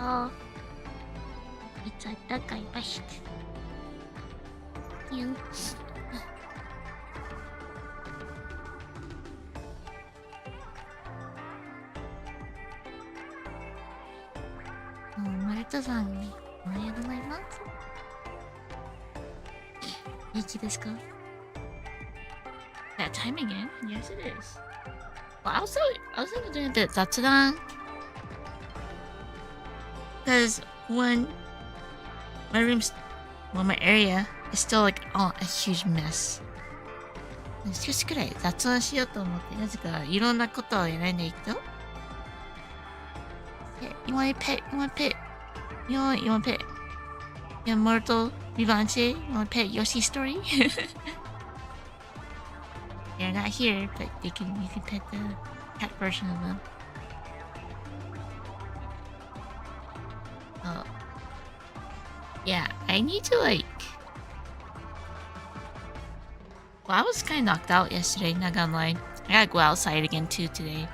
Oh, it's a duck I bashed. You. Oh, マルトさんにおはようございます。元気ですか? That time again? Yes, it is. Well, I was thinking doing a bit zatsudan. Because when my my area is still like a huge mess. 少しくらい雑談しようと思って、なぜかいろんなことをやらないと。You want a pet? You want a pet? You want a pet? You want Mortal Vivante? You want a pet Yoshi story? They're not here, but you can pet the cat version of them. Oh. Yeah, I need to like... Well, I was kind of knocked out yesterday, not gonna lie. I gotta go outside again too today.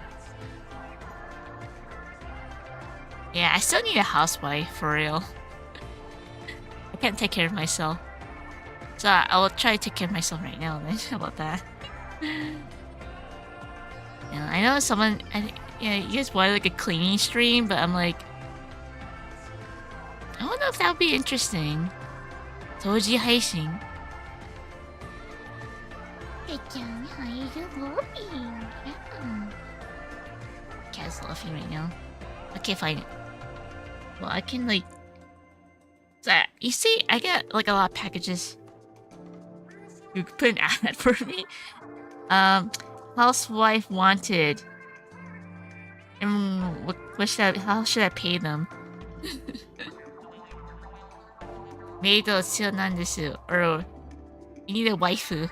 Yeah, I still need a housewife, for real. I can't take care of myself. So I will try to take care of myself right now then. How about that? Yeah, I know someone... yeah, you guys wanted like a cleaning stream, but I'm like... I don't know if that would be interesting. Toji Haishin. Hey, Ken, how you doing? Yeah. Cat's laughing right now. Okay, fine. Well, I can like... So, you see, I get like a lot of packages. You could put an ad for me. Housewife wanted. And how should I pay them? Maid 必要なんです or you need a waifu.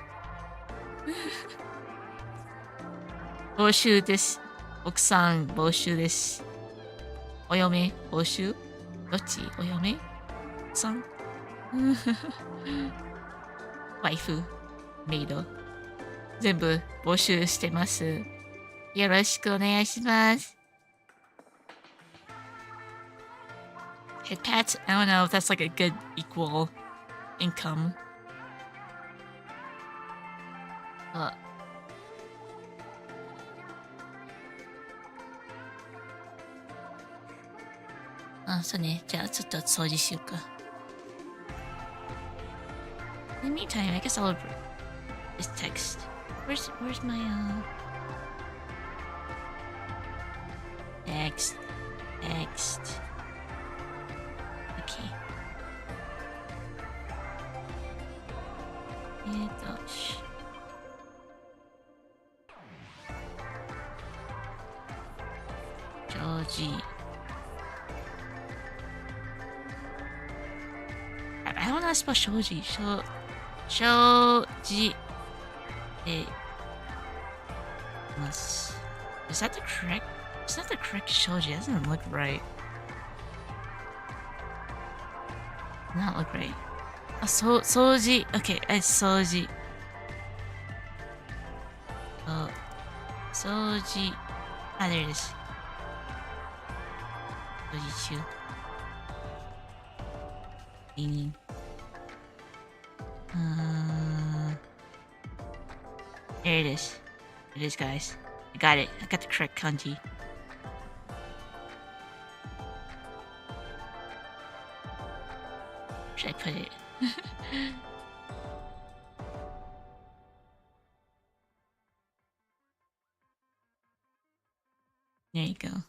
募集です。奥さん募集です。お嫁募集どっちお嫁奥さんワイフメイド全部募集してます。よろしくお願いします。Pet pets? I don't know if that's like a good equal income. So ne, じゃあちょっと掃除しようか。In the meantime, I guess I'll just text. Where's my text. Okay. Georgie. I don't know how to spell Shoji. Shoji. Is that the correct? It's not the correct Shoji. It doesn't look right. Not look right. Soji. Okay, it's Soji. Oh, Soji. Ah, there it is. Soji 2. There it is. It is, guys. I got it. I got the correct kanji. Where should I put it? There you go.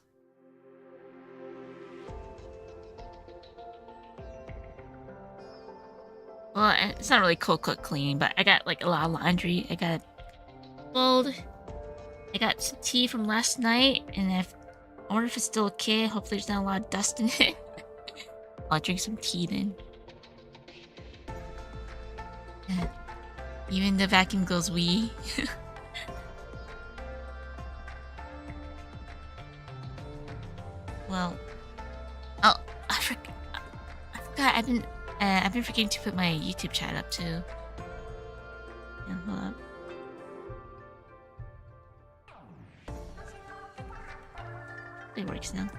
Well, it's not really cold cook cleaning, but I got like a lot of laundry. I got fold. I got some tea from last night, and I wonder if it's still okay. Hopefully there's not a lot of dust in it. I'll drink some tea then. Even the vacuum goes wee. Well, oh, I forgot. I've been forgetting to put my YouTube chat up too. Yeah, hold up. It works now.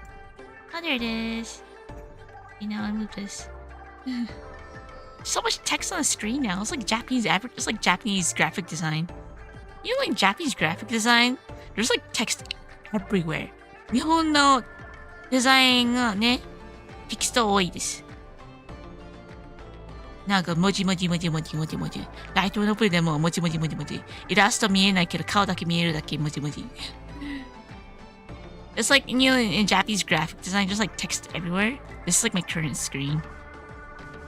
Oh, there it is. You know, I move this. So much text on the screen now. It's like it's like Japanese graphic design. You know, like Japanese graphic design? There's like text everywhere. 日本のデザインがね、テキスト多いです。なんか文字文字文字文字文字文字。ライトノベルでも文字文字文字文字。イラスト見えないけど顔だけ見えるだけ文字文字。It's like, you know, in Japanese graphic design, just like text everywhere. This is like my current screen.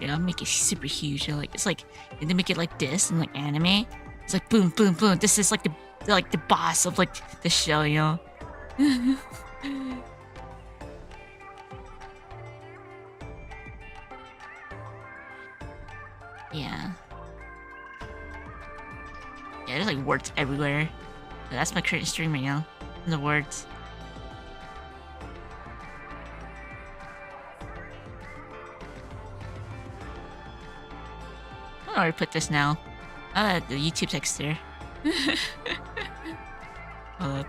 You know, make it super huge. You know, like it's like they make it like this in like anime. It's like boom, boom, boom. This is like the boss of like the show, you know. Yeah. Yeah, there's like words everywhere. That's my current stream right now. And the words. I don't know where to put this now. The YouTube text there. Hold up.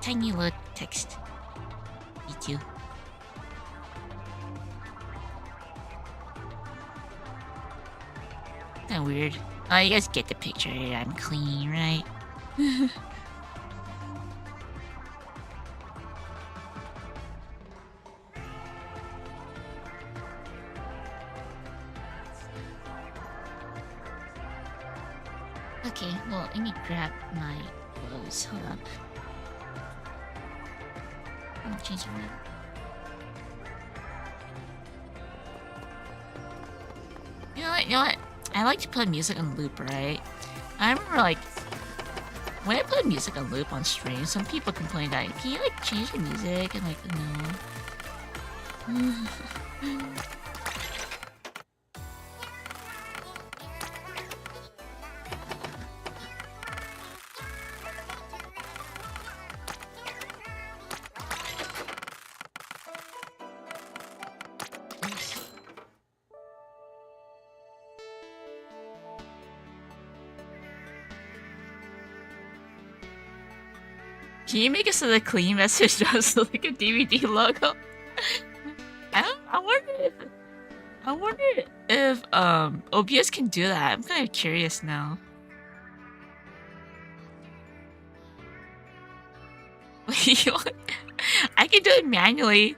Tiny little text. YouTube. Kinda weird. Oh, you guys get the picture. I'm clean, right? Okay, well, let me grab my clothes. Hold up. I'm changing my... You know what? I like to put music on loop, right? I remember, like, when I put music on loop on stream, some people complain that, can you, like, change the music? And, like, no. Can you make it so the clean message does look like a DVD logo? I wonder if OBS can do that. I'm kind of curious now. I can do it manually.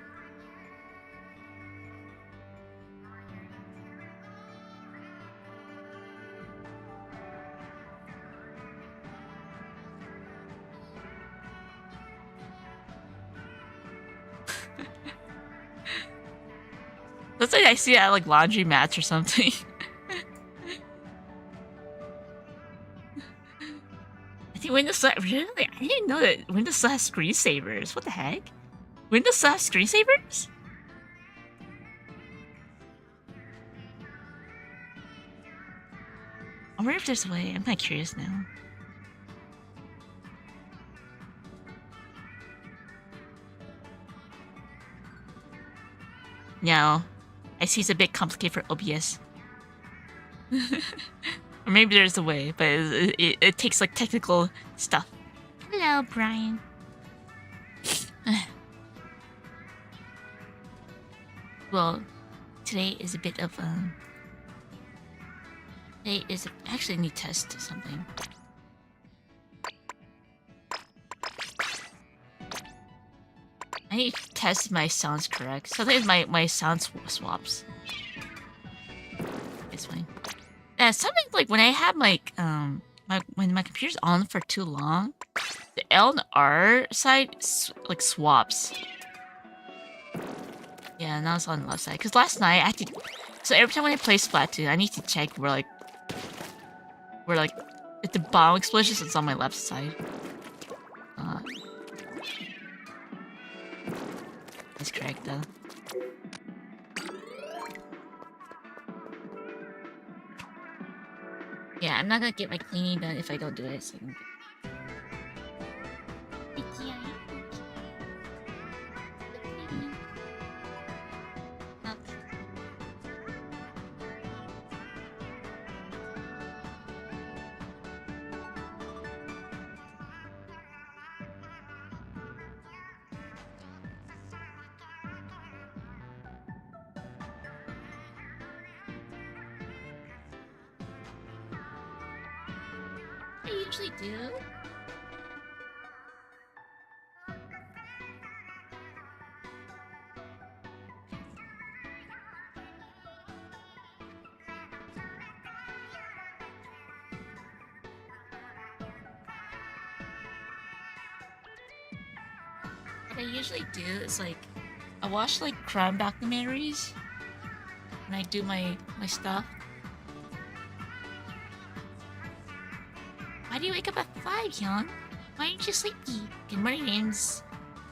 Looks like I see it at like laundry mats or something. I think Windows really? I didn't know that Windows still has screensavers. What the heck? Windows still has screensavers? I wonder if there's a way. I'm kind of curious now. No. I see it's a bit complicated for OBS. Or maybe there's a way, but it takes like technical stuff. Hello, Brian. Well, today is a bit of today is actually a new test something. I need to test my sounds correct. Sometimes my sound swaps. It's fine. Yeah, something like when I have like when my computer's on for too long, the L and R side like swaps. Yeah, now it's on the left side. Cause last night I had to. So every time when I play Splatoon, I need to check where like if the bomb explosions, it's on my left side. That's correct though. Yeah, I'm not gonna get my cleaning done if I don't do it. So usually do? What I usually do is like I watch like crime documentaries when I do my stuff. Why do you wake up at 5, Hyun? Why aren't you sleepy? Good morning, names.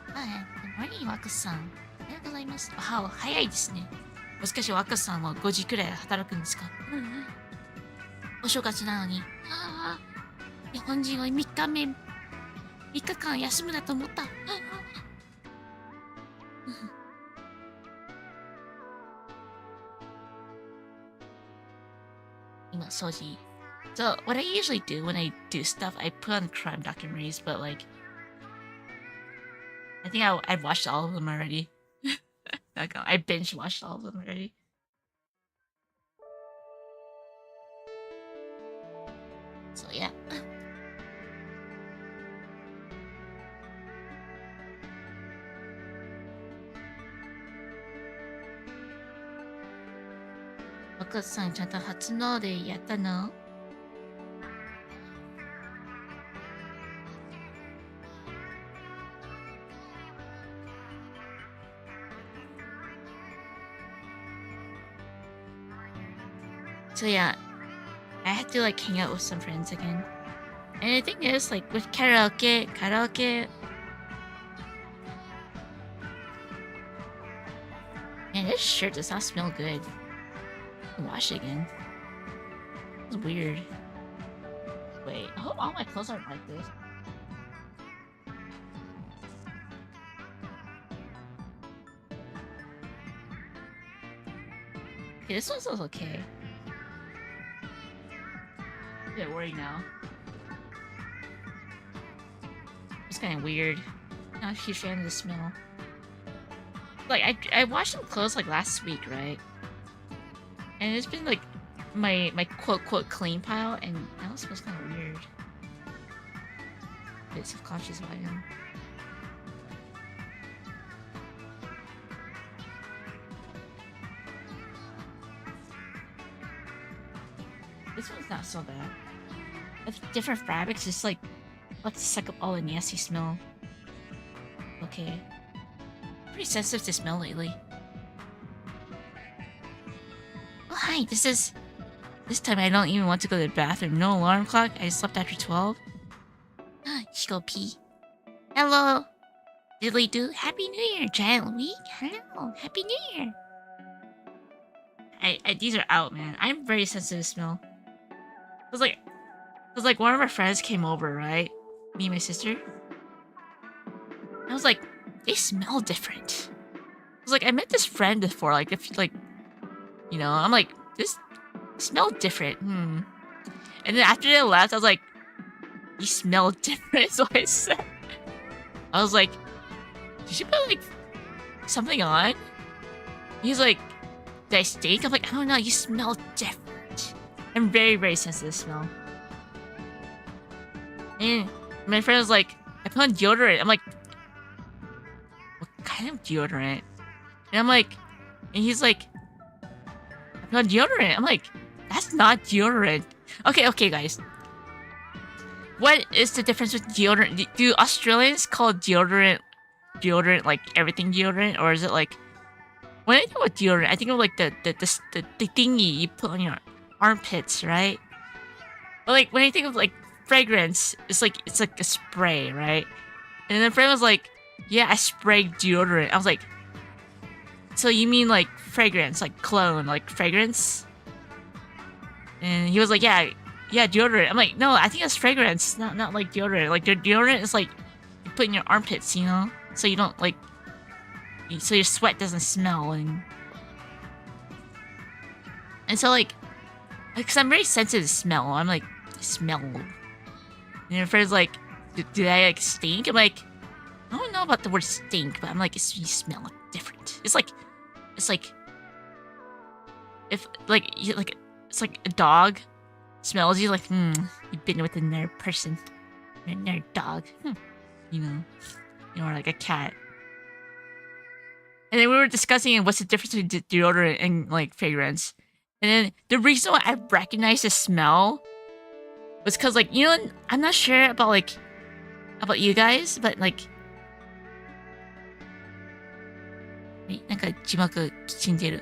Good morning, ワクさん。おはようございます。あ、早いですね。もしかしてワクさんは5時くらい働くんですか？お正月なのに。日本人は3日目、3日間休むだと思った。今、掃除。So, what I usually do when I do stuff, I put on crime documentaries, but like, I think I've watched all of them already. I binge watched all of them already. So, yeah. Waka-san, ちゃんと初詣でやったの? So yeah, I had to like hang out with some friends again. And the thing is, like with karaoke, man, this shirt does not smell good. I'll wash it again. It's weird. Wait, I hope all my clothes aren't like this. Okay, this one smells okay. I'm a bit worried now. It's kind of weird. Not a huge fan of the smell. Like, I washed some clothes like last week, right? And it's been like my quote clean pile, and now it smells kind of weird. A bit self-conscious about it. This one's not so bad. With different fabrics, just like let's suck up all the nasty smell. Okay. Pretty sensitive to smell lately. Oh hi, this time I don't even want to go to the bathroom. No alarm clock. I slept after 12. Just go pee. Hello. Diddly do. Happy New Year, Giant Week. Hello. Happy New Year. These are out, man. I'm very sensitive to smell. It was like one of our friends came over, right? Me and my sister. I was like, they smell different. I was like, I met this friend before, like if like, you know, I'm like, this smell different. And then after they left, I was like, you smell different. So I said, I was like, did you put like something on? He's like, did I stink? I'm like, I don't know, you smell different. I'm very, very sensitive to smell. And my friend was like, I put on deodorant. I'm like, what kind of deodorant? And I'm like, and he's like, I put on deodorant. I'm like, that's not deodorant. Okay, guys. What is the difference with deodorant? Do Australians call deodorant like everything deodorant? Or is it like, when I think about deodorant, I think of like the thingy you put on your armpits, right? But like when I think of like fragrance, it's like a spray, right? And then a friend was like, yeah, I spray deodorant. I was like, so you mean like fragrance, like cologne, like fragrance? And he was like, yeah, deodorant. I'm like, no, I think it's fragrance, not like deodorant. Like deodorant is like you put in your armpits, you know, so you don't like, so your sweat doesn't smell. And so like, because I'm very sensitive to smell. I'm like, smell. And your friend's like, did I like stink? I'm like, I don't know about the word stink, but I'm like, you smell like different. It's like if like it's like a dog smells you, like, you've been with a nerd person, a nerd dog, you know, or like a cat. And then we were discussing what's the difference between deodorant and like fragrance. And then the reason why I recognized the smell was because, like, you know, I'm not sure about you guys, but like, なんか字幕きちんでる。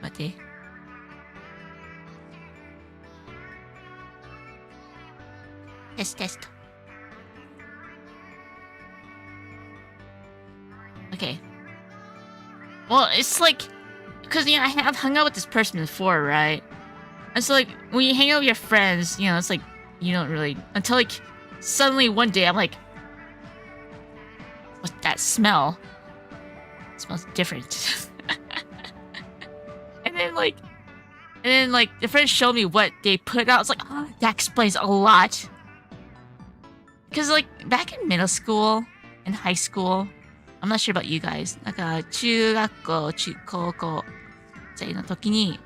待って。Test. Okay. Well, it's like, because, you know, I have hung out with this person before, right? And so, like, when you hang out with your friends, you know, it's like, you don't really, until, like, suddenly one day I'm like, what's that smell? It smells different. and then, like, the friends showed me what they put out. I was like, oh, that explains a lot. Because, like, back in middle school and high school, I'm not sure about you guys. なんか、中学校、高校生の時に、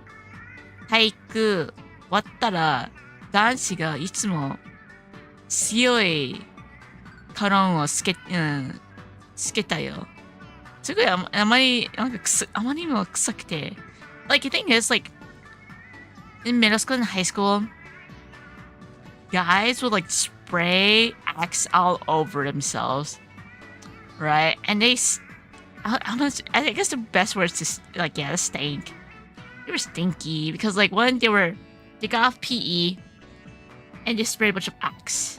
体育終わったら、男子がいつも強いカロンをつけたよ。すごいあまりにも臭くて。Like, the thing is, like, in middle school and high school, guys would, like, spray Axe all over themselves, right? And I guess the best word is to, like, yeah, stink. They were stinky because, like, when they got off PE and they sprayed a bunch of Axe,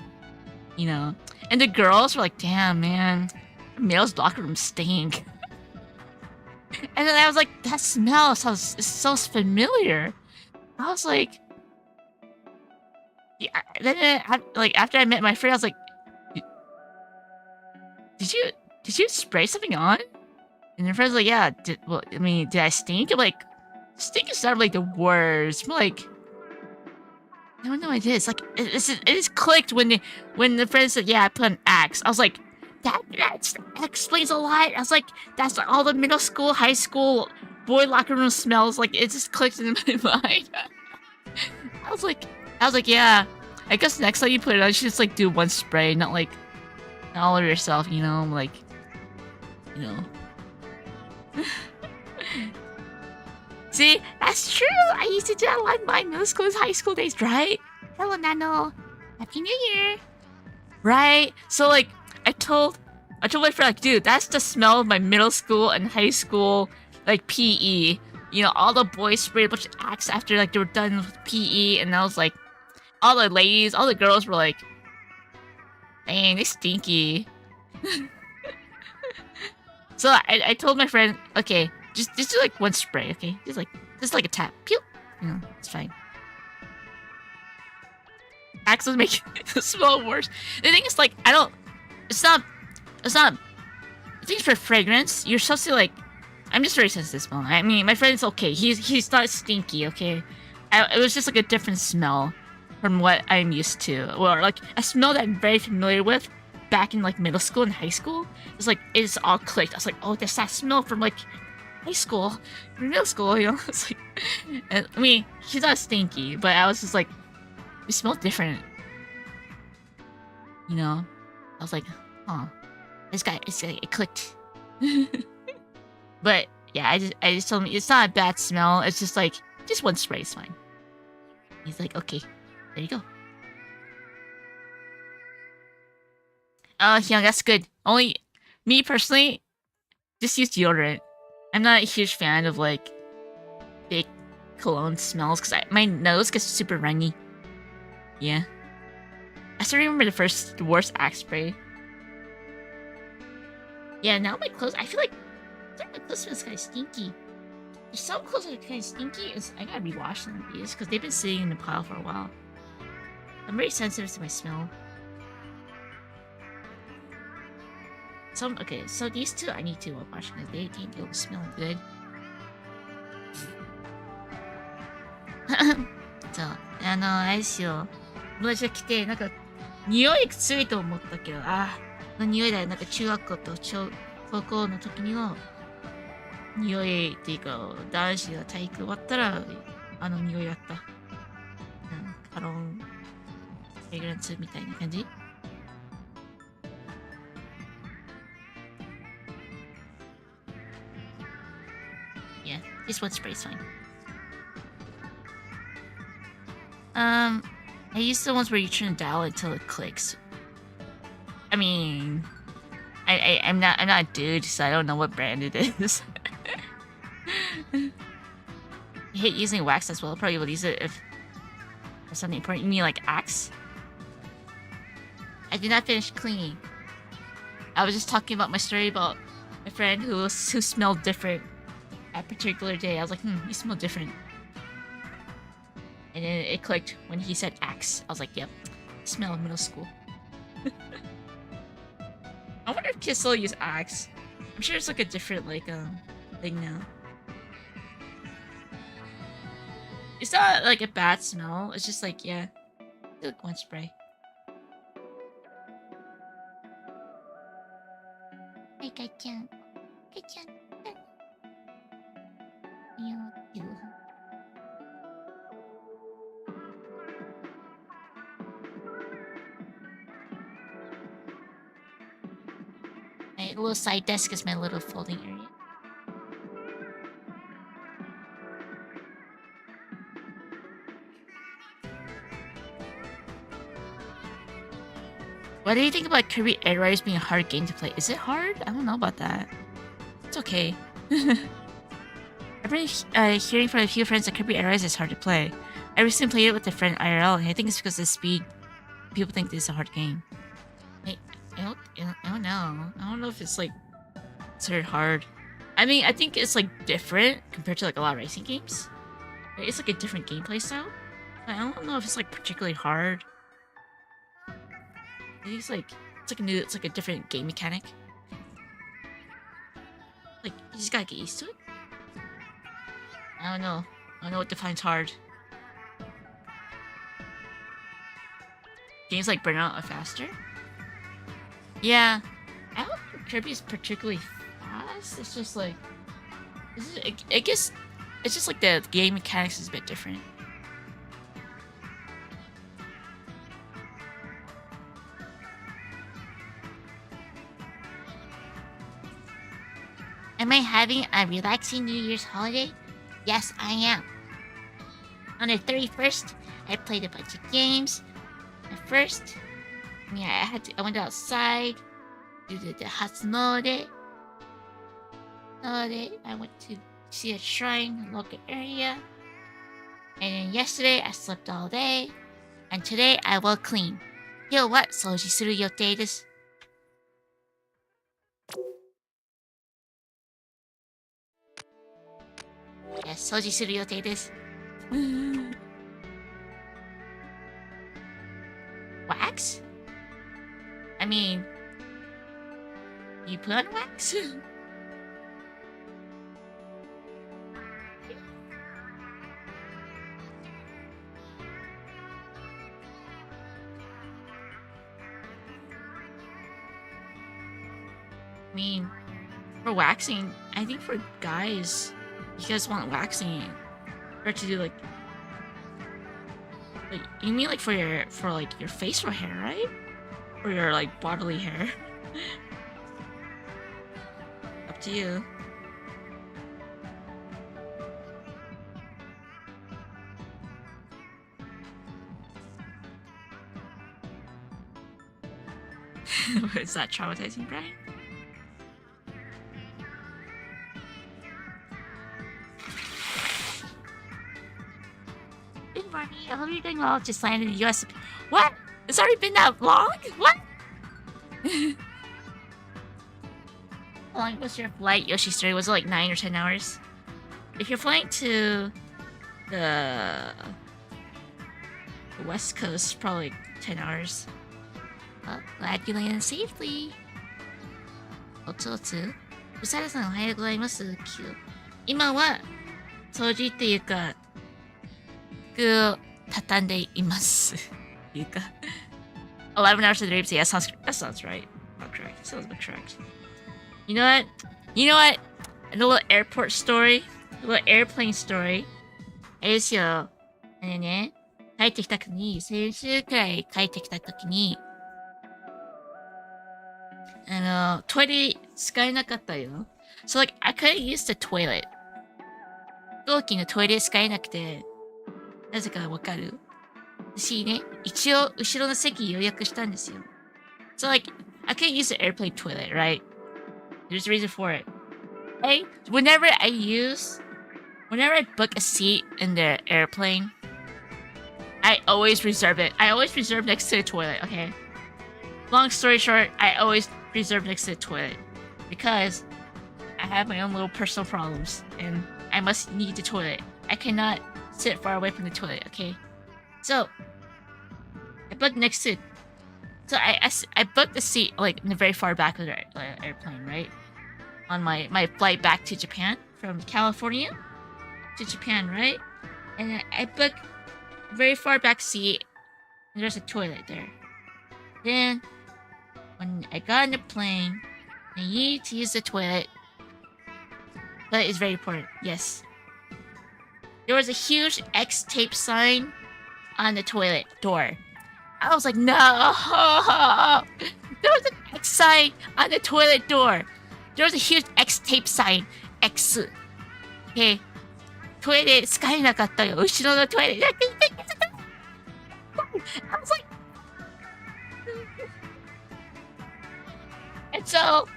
you know? And the girls were like, damn, man, male's locker room stink. And then I was like, that smell sounds familiar. I was like, yeah. Then like after I met my friend, I was like, did you spray something on? And her friend's like, yeah. Did I stink? I'm like, stink is not like the worst. I'm like, I don't know what it is. Like, it just clicked when the friend said, yeah, I put an Axe. I was like, that explains a lot. I was like, that's all the middle school, high school, boy locker room smells. Like, it just clicked in my mind. I was like, yeah. I guess next time you put it on, you should just like do one spray, not like all over yourself, you know, like, you know. See, that's true. I used to do that a lot in my middle school and high school days, right? Hello, Nano. Happy New Year. Right? So, like, I told my friend, like, dude, that's the smell of my middle school and high school, like, PE. You know, all the boys sprayed a bunch of Axe after, like, they were done with PE, and I was like, all the ladies, all the girls were like, dang, they stinky. So I told my friend, okay, just do like one spray, okay? Just like a tap. Pew! You know, it's fine. Axe was making it smell worse. The thing is, like, it's not, I think for fragrance, you're supposed to, like, I'm just very sensitive smell. I mean, my friend's okay. He's not stinky, okay? It was just like a different smell from what I'm used to. Or like a smell that I'm very familiar with back in like middle school and high school. It's all clicked. I was like, oh, that's that smell from like high school or middle school, you know? It's like, and, I mean, he's not stinky, but I was just like, you smell different. You know? I was like, huh. It clicked. But yeah, I just told him it's not a bad smell. It's just like, just one spray is fine. He's like, okay, there you go. Yeah, that's good. Only me personally, just use deodorant. I'm not a huge fan of like big cologne smells because my nose gets super runny. Yeah. I still remember the worst Axe spray. Yeah, now my clothes, I feel like my clothes smells kind of stinky. There's some clothes that are kind of stinky. I gotta rewash them these because they've been sitting in the pile for a while. I'm very sensitive to my smell. Okay, so these two I need to wash because they don't smell good. So, あれですよ。友達が来て、なんか、匂い強いと思ったけど、匂いだよ。なんか中学校と高校の時にの、匂いっていうか、男子が体育終わったら、あの匂いだった。カロン、フレグランツみたいな感じ。Yeah, this one sprays fine. I use the ones where you turn the dial until it clicks. I mean, I'm not a dude, so I don't know what brand it is. I hate using wax as well. Probably will use it if for something important. You mean like Axe? I did not finish cleaning. I was just talking about my story about my friend who smelled different at a particular day. I was like, you smell different. And then it clicked when he said Axe. I was like, yep, smell of middle school. I wonder if kids still use Axe. I'm sure it's like a different thing now. It's not like a bad smell. It's just like, yeah, like one spray. Hey, Kai-chan. Kai-chan. My little side desk is my little folding area. What do you think about Kirby Air Riders being a hard game to play? Is it hard? I don't know about that. It's okay. I've been hearing from a few friends that Kirby Air Riders is hard to play. I recently played it with a friend IRL, and I think it's because of the speed. People think this is a hard game. I don't know. I don't know if it's like considered hard. I mean, I think it's like different compared to like a lot of racing games. It's like a different gameplay style. I don't know if it's like particularly hard. I think it's like a different game mechanic. Like you just gotta get used to it. I don't know. I don't know what defines hard. Games like Burnout are faster. Yeah, I don't think Kirby is particularly fast. It's just like, I guess it's just like the game mechanics is a bit different. Am I having a relaxing New Year's holiday? Yes, I am. On the 31st, I played a bunch of games. I went outside, did the Hatsumode. I went to see a shrine in the local area. And then yesterday, I slept all day. And today, I will clean. 今日は掃除する予定です。Yes, 掃除する予定です。Wax? I mean, you put on wax? I mean, for waxing, I think for guys, you guys want waxing or to do like you mean like for your facial hair, right? Or your like bodily hair? Up to you. Is that traumatizing, Brian? Good morning. I hope you're doing well. Just landed in the US. What? It's already been that long? What? How long was your flight, Yoshi's story? Was it like 9 or 10 hours? If you're flying to the West Coast, probably like 10 hours. Well, glad you landed safely. おつおつ。うさらさんおはようございます。今は掃除っていうか、服を畳んでいます。いうか、11 hours of the drapes. Yeah, that sounds right. Not correct. Sounds not correct. You know what? a little airport story, a little airplane story. あれですよ。あれね、帰ってきた時に、先週くらい帰ってきた時に、トイレ使えなかったよ。So like, I couldn't use the toilet. 飛行機のトイレ使えなくて、なぜかわかる？私ね、一応後ろの席予約したんですよ。So like, I can't use the airplane toilet, right? There's a reason for it. Hey, whenever I book a seat in the airplane, I always reserve it. I always reserve next to the toilet, okay? Long story short, I always reserve next to the toilet. Because I have my own little personal problems, and I must need the toilet. I cannot sit far away from the toilet, okay? So, I booked next to... So I booked the seat, like, in the very far back of the airplane, right? On my flight back to Japan, from California to Japan, right? And I booked a very far back seat, and there's a toilet there. Then, when I got on the plane, I needed to use the toilet. But it's very important, yes. There was a huge X tape sign on the toilet door. I was like, no! There was an X sign on the toilet door. There was a huge X tape sign. X. Okay. トイレ使えなかったよ。後ろのトイレ。I was like... And so,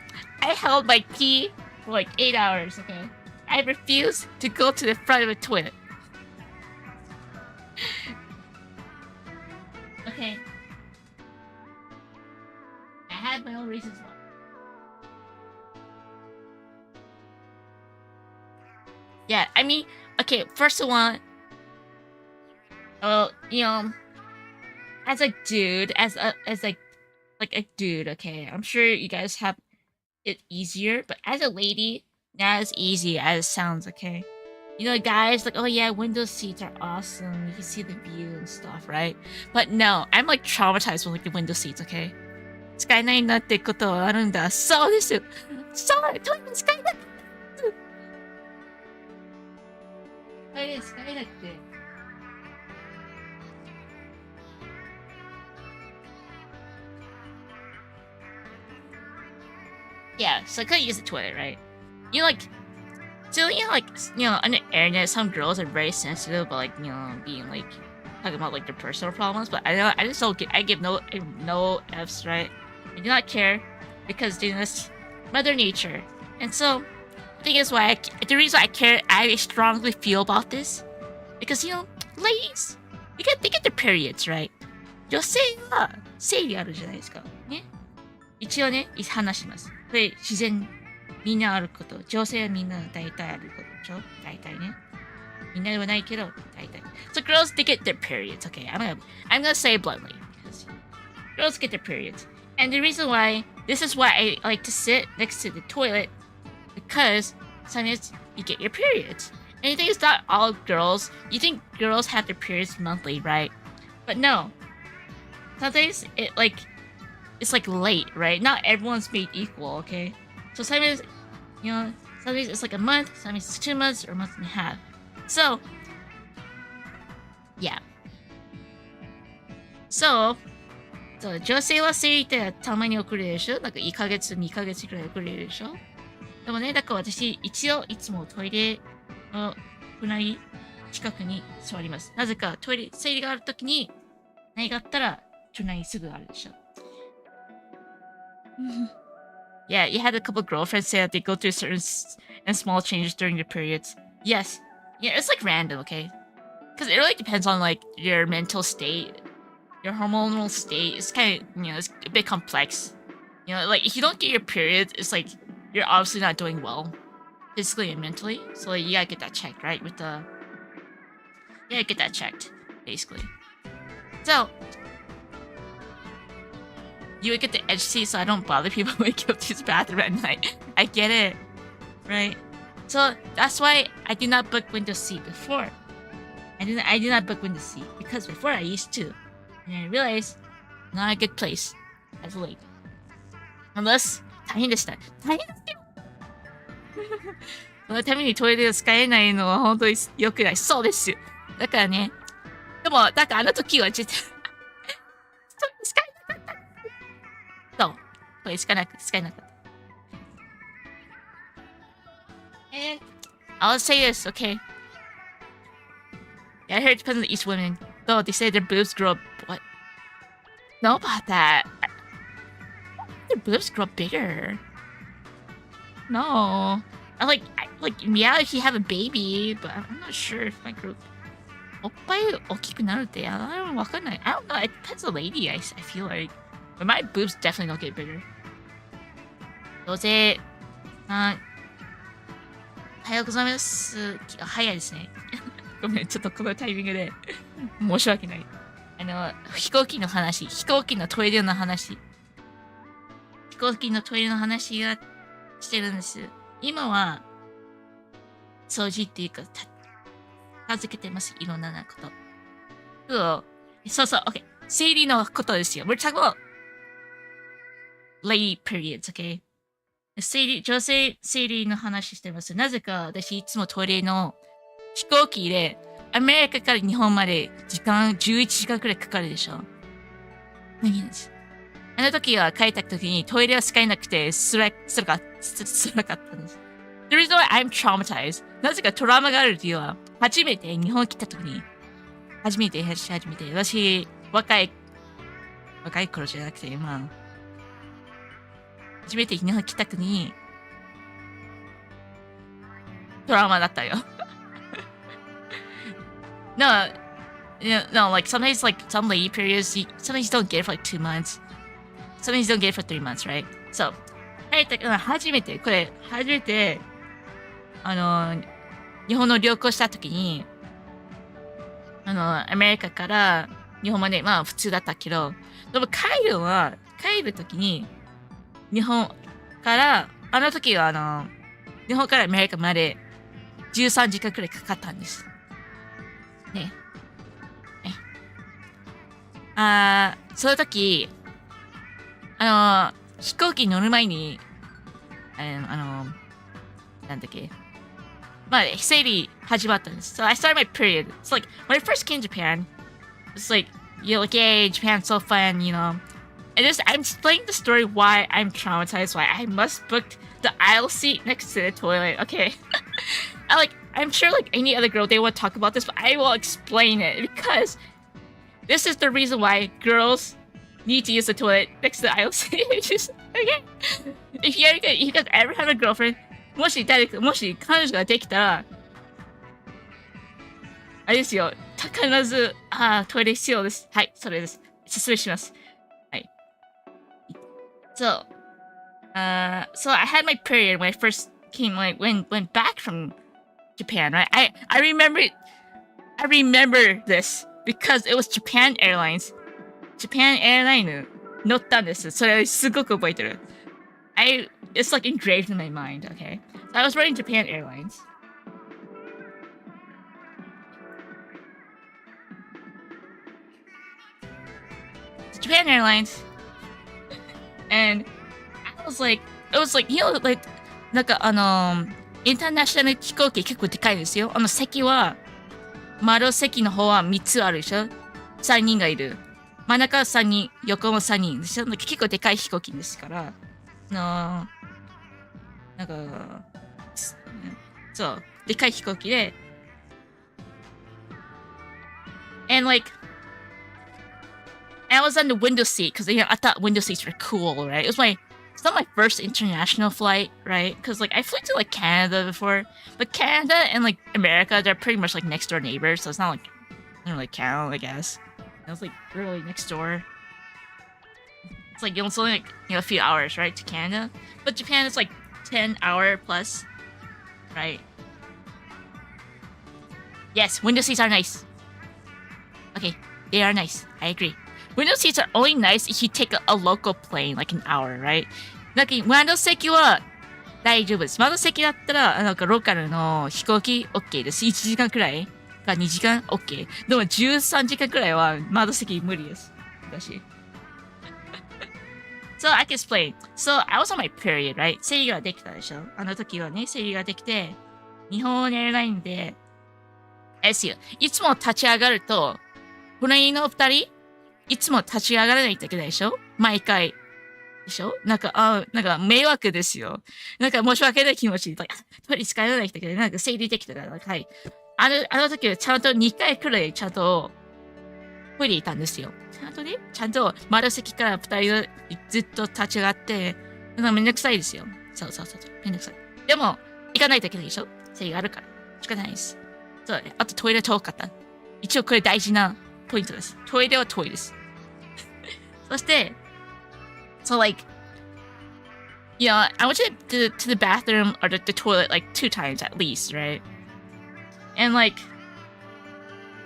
I held my pee for like 8 hours, okay? I refused to go to the front of the toilet. Okay. I had my own reasons why. Yeah, I mean, okay, first of all, well, you know, as a dude, as a dude, okay, I'm sure you guys have it easier, but as a lady, not as easy as it sounds, okay? You know, guys, like, oh yeah, window seats are awesome, you can see the view and stuff, right? But no, I'm like traumatized with like the window seats, okay? 使えないなってことはあるんだ。そうですよ。そう、トイレ使えなくて。トイレ使えなくて。Yeah, so I couldn't use the toilet, right? You know, like, so, you know, like, you know, on the internet, some girls are very sensitive about, like, you know, being, like, talking about, like, their personal problems, but I just don't I give no F's, right? I do not care, because, you know, it's Mother Nature. And so, the thing is the reason I care, I strongly feel about this, because, you know, ladies, they get their periods, right? 女性は生理あるじゃないですか。ね。一応ね、話します。これ自然みんなあること。女性はみんな大体あることでしょ？大体ね。みんなではないけど、大体。So girls, they get their periods, okay? I'm gonna say it bluntly. Because girls get their periods. And the reason why, this is why I like to sit next to the toilet, because sometimes you get your periods. And you think it's not all girls. You think girls have their periods monthly, right? But no. Sometimes it's like late, right? Not everyone's made equal, okay? So sometimes, you know, sometimes it's like a month, sometimes it's 2 months, or a month and a half. So, yeah. So, 女性は生理ってたまに遅れるでしょ？なんか1ヶ月、2ヶ月くらい遅れるでしょ？でもね、だから私、一応いつもトイレの隣近くに座ります。なぜかトイレ、生理があるときに何があったら隣にすぐあるでしょ。Yeah, you had a couple of girlfriends say that they go through certain and small changes during their periods. Yes. Yeah, it's like random, okay? Because it really depends on like your mental state, your hormonal state. It's kind of, you know, it's a bit complex. You know, like if you don't get your periods, it's like you're obviously not doing well, physically and mentally. So like, you gotta get that checked, right? You gotta get that checked, basically. So, you would get the edge seat so I don't bother people when I go to this bathroom at night. I get it, right? So that's why I did not book window seat before. I did not book window seat because before I used to, and I realized not a good place as a lady. Unless 大変でした。大変ですよ。そのためにトイレを使えないのは本当に良くない。そうです。だからね。でも、なんかあの時は実はトイレ使えなかった。そう。トイレ使えなかった。And I'll say this, okay? Yeah, I heard it depends on each woman. Though they say their boobs grow up. What? Know about that? Their boobs grow bigger. No. Yeah, if you have a baby, but I'm not sure if my group. おっぱい大きくなるって、わかんない。I don't know. It depends on the lady, I feel like. But my boobs definitely don't get bigger. どうせ、おはようございます。早いですね。ごめん、ちょっとこのタイミングで申し訳ない。飛行機のトイレの話がしてるんです。今は、掃除っていうか、片付けてます。いろんなこと。そう、OK。生理のことですよ。We're talking about late periods, OK? 女性生理の話してます。なぜか私いつもトイレの飛行機でアメリカから日本まで11時間くらいかかるでしょ。何です。あの時は帰った時にトイレは使えなくて辛かったんです。The reason why I'm traumatized. なぜかトラウマがある理由は、初めて日本来た時に、初めて、私、若い頃じゃなくて、初めて日本来た時に、トラウマだったよ。No, like sometimes like some late periods, sometimes you don't get it for like 2 months. Sometimes you don't get it for 3 months, right? So, 初めて、日本の旅行した時に、アメリカから日本まで、普通だったけど、でも帰る時に、日本から、あの時は日本からアメリカまで13時間くらいかかったんです。ね。その時、飛行機に乗る前に、なんだっけ。生理始まったんです。So I started my period. It's like, when I first came to Japan, it's like, you're like, yay, Japan's so fun, you know. And I'm explaining the story why I'm traumatized, why I must book the aisle seat next to the toilet. Okay. I'm sure like any other girl, they would talk about this, but I will explain it because this is the reason why girls need to use the toilet next to the aisle seat. Okay. If you guys ever have a girlfriend, もし彼女ができたら、あれですよ。必ず、トイレ必要です。はい、それです。説明します。はい。So I had my period when I first came, like, went back from Japan, right? I remember this because it was Japan Airlines. Japan Airline 乗ったんです。それすごく覚えてる。It's like engraved in my mind, okay? So I was riding Japan Airlines. Japan Airlines. And I was like, it was like, you know, like, なんかインターナショナル飛行機結構でかいですよ。席は、窓席の方は3つあるでしょ ?3 人がいる。真ん中は3人、横も3人でしょ結構でかい飛行機ですから。なんか、そう、でかい飛行機で、and like, I was on the window seat because I thought window seats were cool, right? It's not my first international flight, right? Because like I flew to like Canada before, but Canada and like America, they're pretty much like next door neighbors, so it's not like I don't really count, I guess. It was like really next door. It's like it's only like a few hours, right, to Canada, but Japan is like 10-hour plus, right? Yes, window seats are nice. Okay, they are nice. I agree. Window seats are only nice if you take a local plane, like an hour, right? だけど、窓席は大丈夫です。窓席だったら、なんかローカルの飛行機 OK です。1時間くらいか2時間 OK。でも13時間くらいは窓席無理です。私。So I can explain. So I was on my period, right? 生理ができたでしょあの時はね、生理ができて、日本語にやれないんで、あれですよ。いつも立ち上がると、隣の二人、いつも立ち上がらないといけないでしょ毎回。でしょなんか迷惑ですよ。なんか申し訳ない気持ちで、トイレ使えないといけない。なんか生理できたから、はい。あの時はちゃんと2回くらいちゃんとトイレ行ったんですよ。ちゃんと窓席から2人がずっと立ち上がって、なんかめんどくさいですよ。そう。めんどくさい。でも、行かないといけないでしょ生理があるから。しかないです。そう、あとトイレ遠かった。一応これ大事なポイントです。トイレは遠いです。そして、So like, I went to the bathroom or the toilet like 2 times at least, right? And like,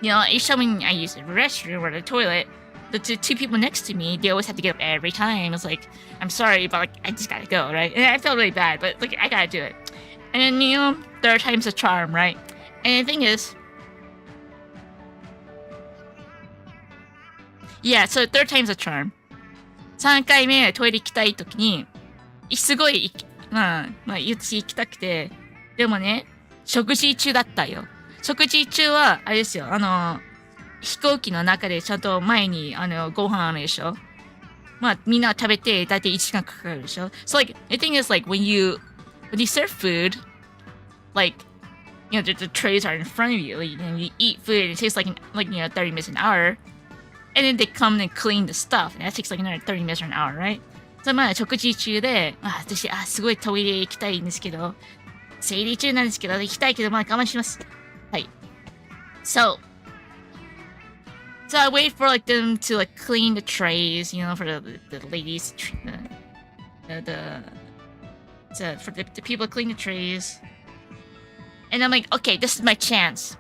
each time I use the restroom or the toilet, the two people next to me, they always have to get up every time. It's like, I'm sorry, but like, I just gotta go, right? And I felt really bad, but like, I gotta do it. And third time's a charm, right? And the thing is, yeah, so third time's a charm. 3回目トイレ行きたいときに、すごい、私行きたくて、でもね、食事中だったよ。食事中は、あれですよ、飛行機の中でちゃんと前に、ご飯あるでしょみんな食べて、だいたい1時間かかるでしょ So like, the thing is like, when you serve food, like, the trays are in front of you, and you eat food, and it takes like 30 minutes an hour.And then they come and clean the stuff. And that takes like another 30 minutes or an hour, right? So 食事中で、私、すごいトイレ行きたいんですけど、生理中なんですけど、行きたいけど、我慢します。はい。So I wait for like them to like clean the trays, for the ladies, for the people to clean the trays. And I'm like, okay, this is my chance.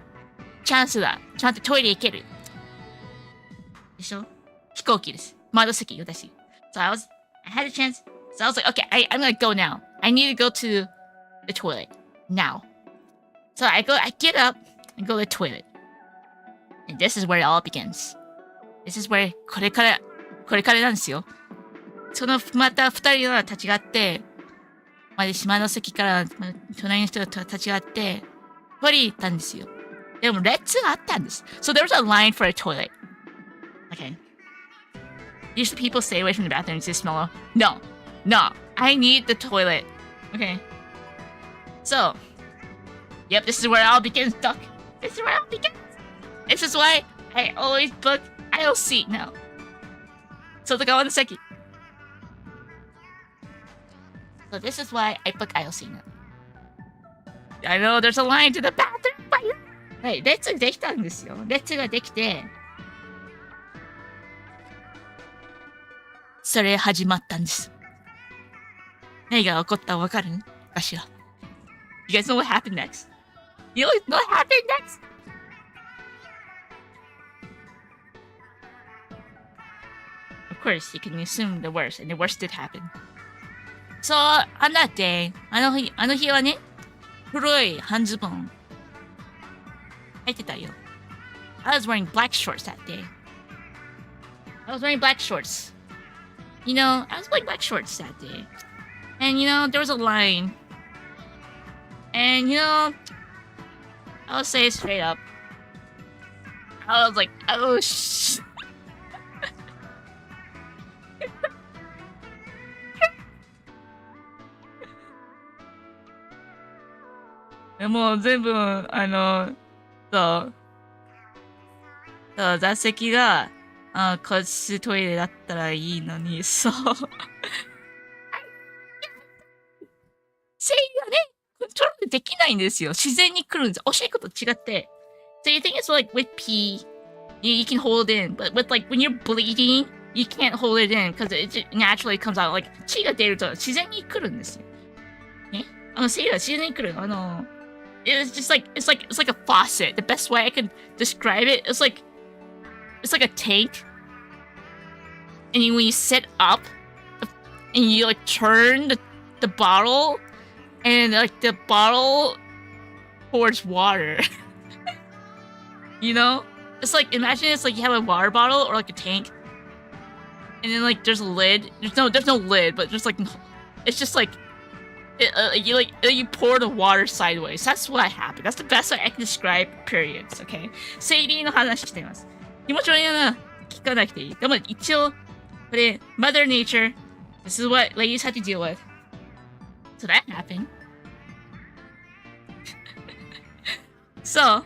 チャンスだ。ちゃんとトイレ行ける。でしょ飛行機です。窓席、私。So I had a chance. So I was like, okay, I'm gonna go now. I need to go to the toilet. Now. So I get up and go to the toilet. And this is where it all begins. This is where, これからなんですよ。また二人が立ち上がって、私、窓席から隣の人が立ち上がって、トイレ行ったんですよ。でも、列があったんです。So there was a line for a toilet.Okay. Usually people stay away from the bathroom to smell. No. I need the toilet. Okay. So, yep, this is where it all begins, Duck. This is where it all begins. This is why I always book aisle seat now. So this is why I book aisle seat now. I know there's a line to the bathroom, but はい、列できたんですよ。列ができて、それ始まったんです。何が起こったかわかるかしら You guys know what happened next? You know what happened next? Of course, you can assume the worst, and the worst did happen. So, on that day, あの日はね、黒い半ズボン履いてたよ。I was wearing black shorts that day. I was wearing black shorts.I was wearing black shorts that day. And, there was a line. And, I'll say it straight up. I was like, oh, shit. もう全部、座席が、個室トイレだったらいいのに、そう。生理がね、コントロールできないんですよ。自然に来るんです。おしゃれこと違って。So you think it's like with pee, you can hold in, but with like when you're bleeding, you can't hold it in because it just naturally comes out. Like 血が出ると自然に来るんですよ。ね、生理が自然に来る。It's just like it's like a faucet. The best way I can describe it is like it's like a tank. And when you sit up and you like turn the bottle and like the bottle pours water. It's like imagine it's like you have a water bottle or like a tank and then like there's a lid. There's no lid, but just like it's just like you pour the water sideways. That's what happened. That's the best way I can describe periods. Okay. 生理の話しています。気持ち悪いな聞かなくていい。でも一応これ Mother Nature. This is what ladies have to deal with. So that happened. So.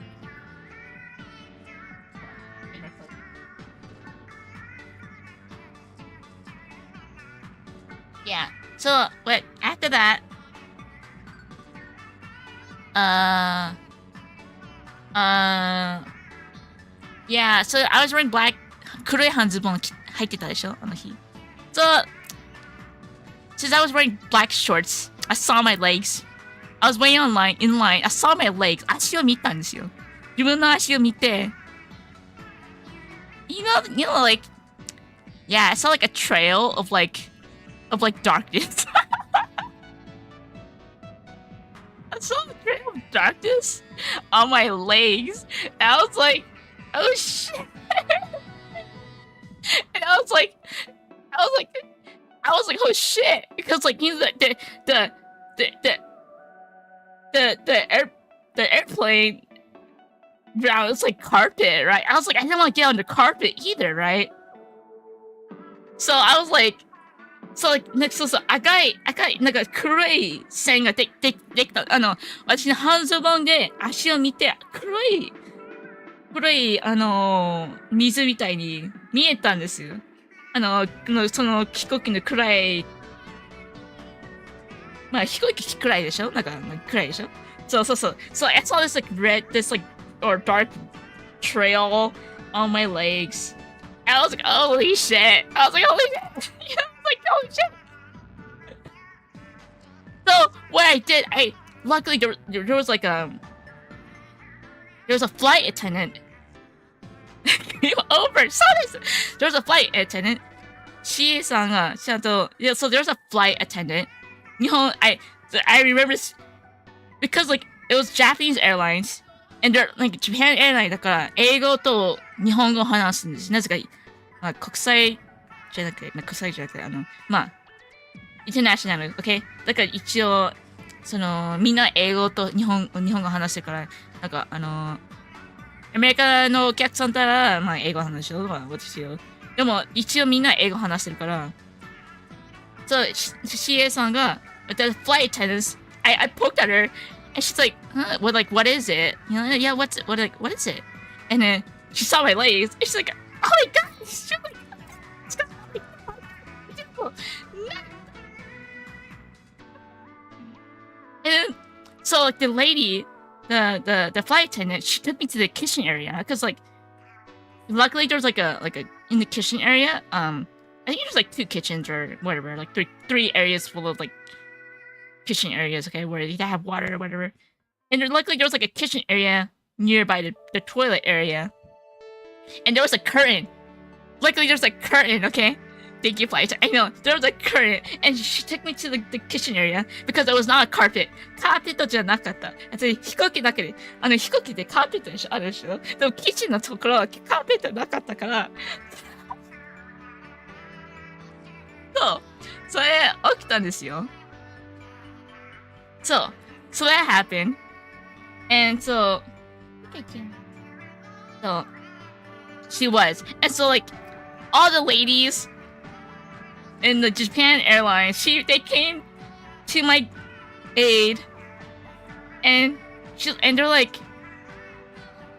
Yeah. So what after that? Yeah. So I was wearing black. 黒い半ズボン入ってたでしょあの日。So since I was wearing black shorts, I saw my legs. I was waiting in line. I saw my legs. 足を見たんですよ。自分の足を見て。You know, like, yeah, I saw like a trail of like darkness. I saw a trail of darkness on my legs. And I was like, oh shit. And I was like, oh shit, because like you know the airplane ground is like carpet, right? I was like, I didn't want to get on the carpet either, right? So I was like, next so 赤いなんか黒い線ができた私の半ズボンで足を見て黒い水みたいに見えたんですよ。その飛行機の暗い、まあ飛行機暗いでしょなんか暗いでしょそう。So I saw this like red, this like, or dark trail on my legs. And I was like, holy shit. I was like, holy shit. So what I did, luckily there was like there was a flight attendant. Over. So there was a flight attendant. CA さんがちゃんと yeah, so there was a flight attendant. 日本 I remember this because like it was Japanese airlines and they're like Japan airline だから英語と日本語を話すんです。なぜか、まあ、国際じゃなくてまあインターナショナル OK だから一応そのみんな英語と日本語話してるからなんかアメリカのお客さんたら、まあ、英語話しよう。まあ、私よ。でも、一応みんな英語話してるから。So, CA さんが、the flight attendants, I poked at her, and she's like, huh? What is it? You know, yeah, what is it? And then, she saw my legs, and she's like, oh my god! She's like, and then, so, like, the lady, the flight attendant, she took me to the kitchen area because like luckily there was like a in the kitchen area I think there's like 2 kitchens or whatever, like three areas full of like kitchen areas, okay, where they have water or whatever. And luckily there was like a kitchen area nearby the toilet area, and there was a curtain. Luckily there's a curtain, okay. Thank you, flight. I know there was a curtain, and she took me to the kitchen area because it was not a carpet. カーペットじゃなかった。飛行機だけで、飛行機でカーペットでしょあるでしょ。でもキッチンのところはカーペットなかったから。それ起きたんですよ。So that happened, and so she was, and so like all the ladies in the Japan Airlines, they came to my aid, and they're like,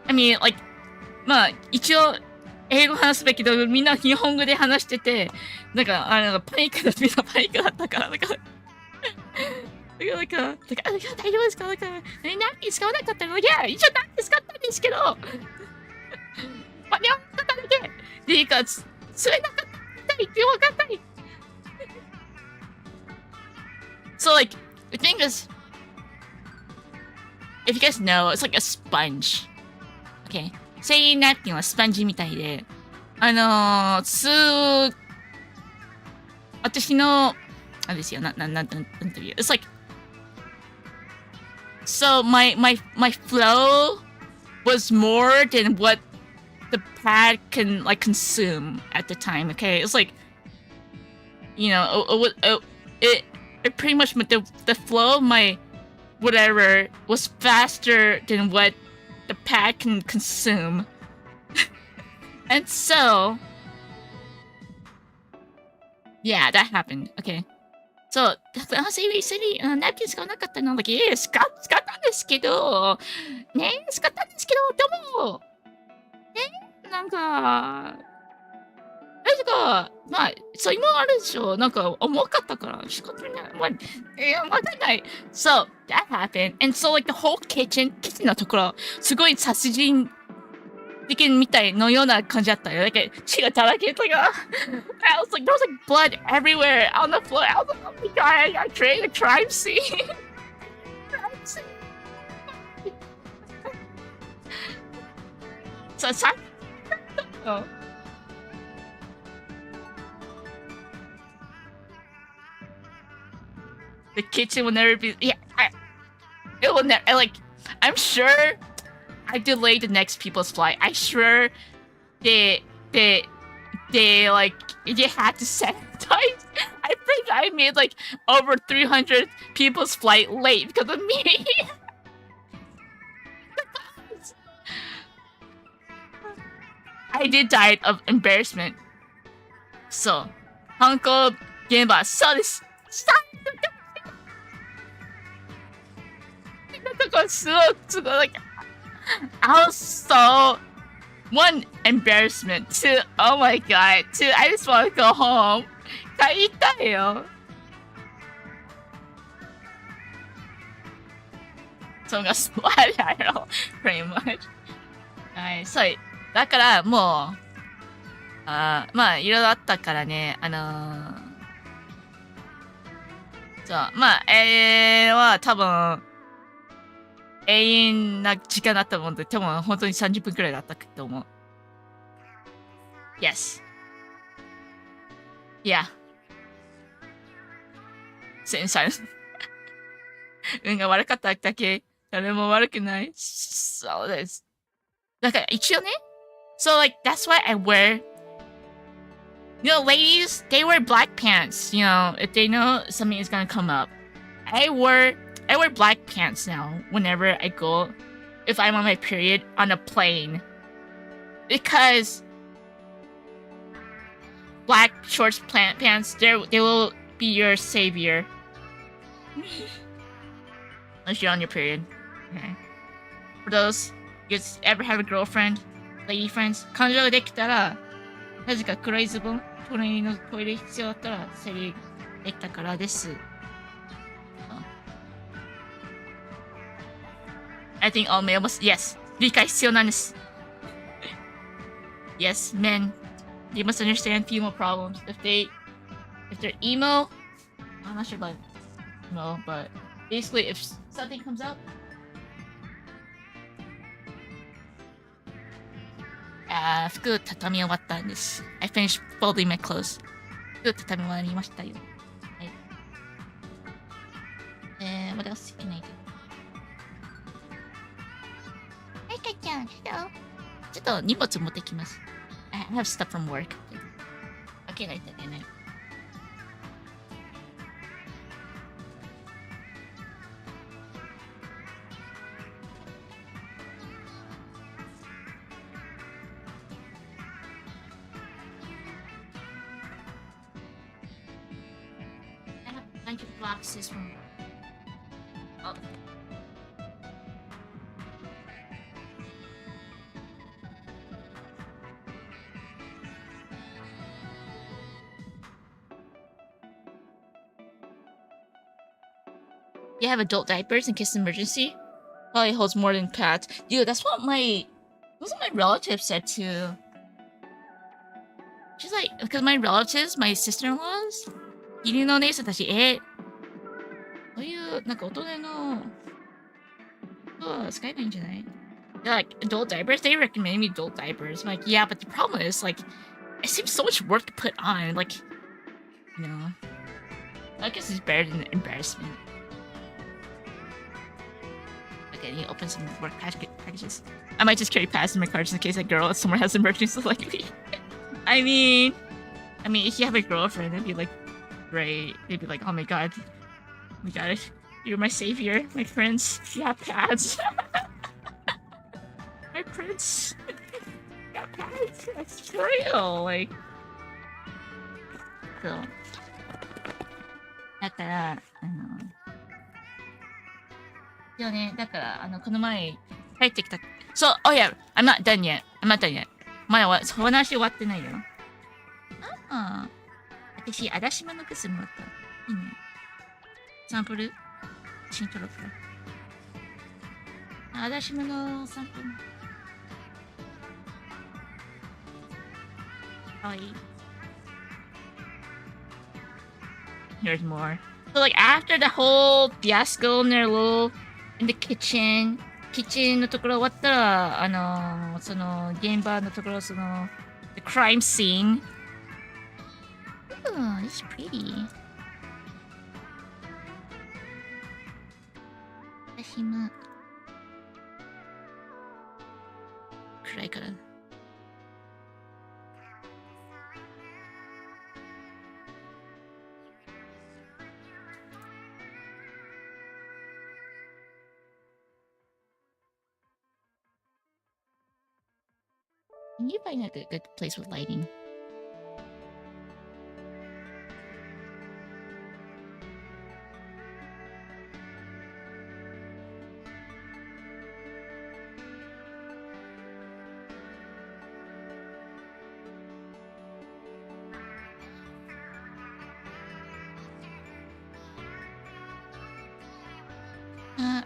I mean, like, まあ一応英語話すべきでみんな日本語で話してて、なんかみんなパニックだったから、なんか大丈夫ですか？なんかナプキン使わなかったの？いや一応ナプキン使ったんですけど、間に合わなかっただけ。でいいかそれなかったって分かったり。So like the thing is, if you guys know, it's like a sponge. Okay, 生理ナプキンはスパンジみたいで、私のあれですよ、なんていう。It's like so my flow was more than what the pad can like consume at the time. Okay, it's like you know, it pretty much the flow of my whatever was faster than what the pad can consume. And so, yeah, that happened. Okay. So, ナプキン使わなかったのだけ、使ったんですけど、ね、使ったんですけど、でも、ね、なんか、まあ、そう今あるでしょ。なんか重かったから仕方ない。まあ、わかんない。So, that happened. And so, like, the whole kitchen のところ、すごい殺人事件みたいのような感じだったよ。Like, 血がだらけとか。I was like, there was like blood everywhere on the floor. I was like, oh my god, I created a crime scene. Crime scene. So, oh. The kitchen will never be. Yeah, it will never. Like, I'm sure I delayed the next people's flight. I'm sure they like they had to sanitize. I think I made like over 300 people's flight late because of me. I did die of embarrassment. So, 犯行現場、そうです。Like, I was so one embarrassment. Two, oh my god. Two, I just want to go home. 帰りたいよ。そんなスワイラーよ。pretty much. はい、そう。だからもう、まあいろいろあったからね。そう、まあは多分。永遠な時間だったもんで、多分本当に30分くらいだったと思う。Yes. Yeah. 繊細。運が悪かっただけ、誰も悪くない。そうです。だから一応ね、So like, that's why I wear, you know, ladies, they wear black pants, you know, if they know something is gonna come up. I wear black pants now whenever I go, if I'm on my period, on a plane. Because black shorts pants, they will be your savior. Unless you're on your period. Okay. For those, you ever have a girlfriend, lady friends, 彼女ができたら、なぜか黒いズボン、トイレのトイレ必要だったら、セリできたからです。I think all male must, yes, 理解必要なんです。Yes, men, they must understand female problems. If they're emo, I'm not sure about emo, but basically if something comes up,服畳み終わったんです。I finished folding my clothes. 服畳み終わりましたよ。はい。what else can I do? ちゃん、hello. ちょっと荷物持ってきます。I have stuff from work. Okay, like that, and I have a bunch of boxes from. Oh. You have adult diapers in case of emergency? Probably holds more than pads. Dude, that's what my relative said too. She's like, because my relatives, my sister-in-laws, 義理のお姉さんたち、そういう、なんか大人の、使えばいいんじゃない? They're like, adult diapers? They recommend me adult diapers. I'm like, yeah, but the problem is, like, it seems so much work to put on. Like, you know, I guess it's better than embarrassment. Okay, you open some work packages. I might just carry pads in my car just in case a girl somewhere has an emergency like me. I mean, if you have a girlfriend, it'd be like great. They'd be like, oh my god, you're my savior, my prince. You have pads. My prince. You have pads. That's real. Like, so. だから、一応ね、だから、この前、帰ってきた。そう、oh yeah, I'm not done yet. I'm not done yet. まだ話終わってないよ。ああ。私、あだしまのクスもらった。いいね。サンプル写真撮ろうか。あだしまのサンプル。かわいい。Here's more. So like after the whole fiasco in their little in the kitchen のところ終わったらその現場のところその the crime scene. Oh, this is pretty. 私も暗いから。Can you find like a good place with lighting?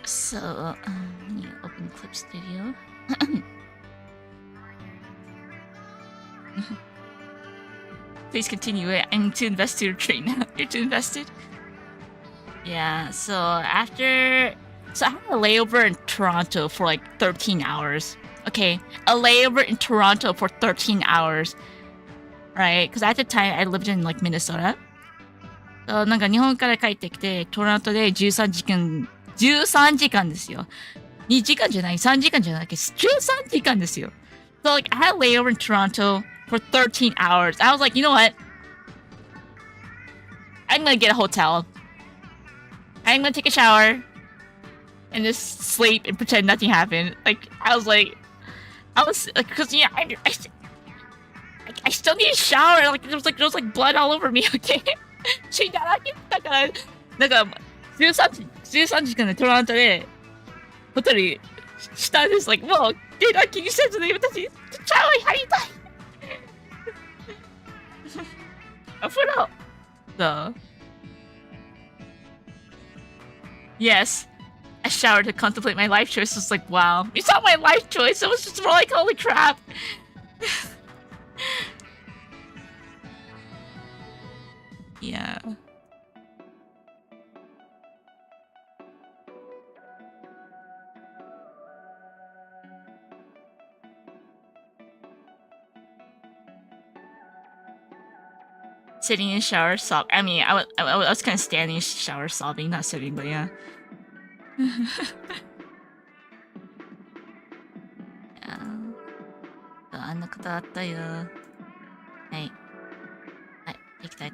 So, let me open Clip Studio. Please continue it. I'm too invested right now. You're too invested? Yeah, so after... So I had a layover in Toronto for like 13 hours. Okay, a layover in Toronto for 13 hours. Right? Because at the time I lived in like Minnesota. So なんか日本から帰ってきて、トロントで13時間ですよ。2時間じゃない、3時間じゃなくて、13時間ですよ。So like I had a layover in Toronto for 13 hours. I was like, you know what? I'm gonna get a hotel. I'm gonna take a shower and just sleep and pretend nothing happened. Like I was like, cause yeah, I still need a shower. Like there was like blood all over me. Okay. 血だらけだから、なんか13時間でトロントでホテルしたんです。like もう出な気にせずに私シャワー入りたい。お風呂。So yes, I showered to contemplate my life choice. It was like, wow, it's not my life choice. It was just more like, holy crap. Yeah. Sitting in shower sob. I mean, I was kind of standing in shower sobbing, not sitting, but yeah. Yeah. あんなことあったよ。はい。はい、できた。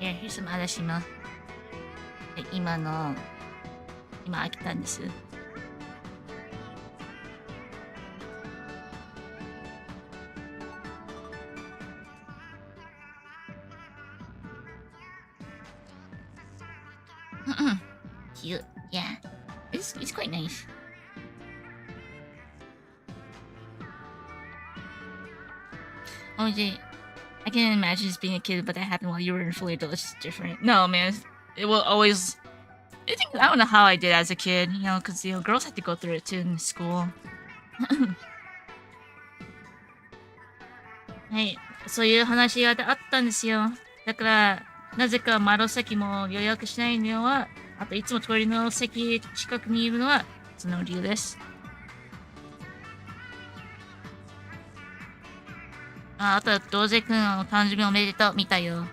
Here's some 嵐の。今飽きたんです。Cute. Yeah. It's quite nice. Oh, I can imagine just being a kid, but that happened while you were fully adult. It's just different. No, man. It will always... I don't know how I did as a kid, you know, because, you know, girls have to go through it too in school. はい。そういう話があったんですよ。だから、なぜか窓席も予約しないのは、あといつも隣の席近くにいるのは、その理由です。あと、どうぜくんお誕生日おめでとう、見たよ。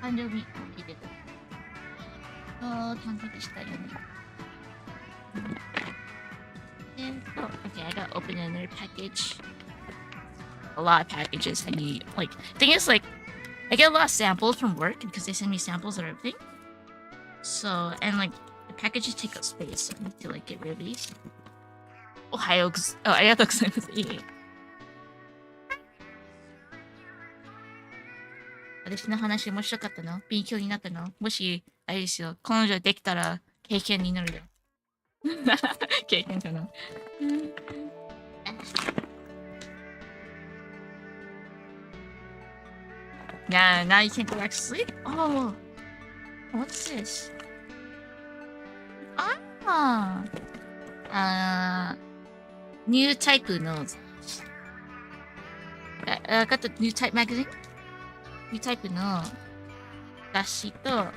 誕生日おめでとう。誕生日したよね。Okay, I gotta open another package. a lot of packages I need. Like, thing is, like, I get a lot of samples from work because they send me samples of everything. So, and like, the packages take up space, so I need to like get rid of these. Ohio, oh, ありがとうございます。いい。私の話面白かったの？勉強になったの？もし、あれですよ、彼女できたら経験になるよ。経験かな。now you can go back to sleep? Oh, what's this? New type notes. I got the new type magazine. New type の雑誌と、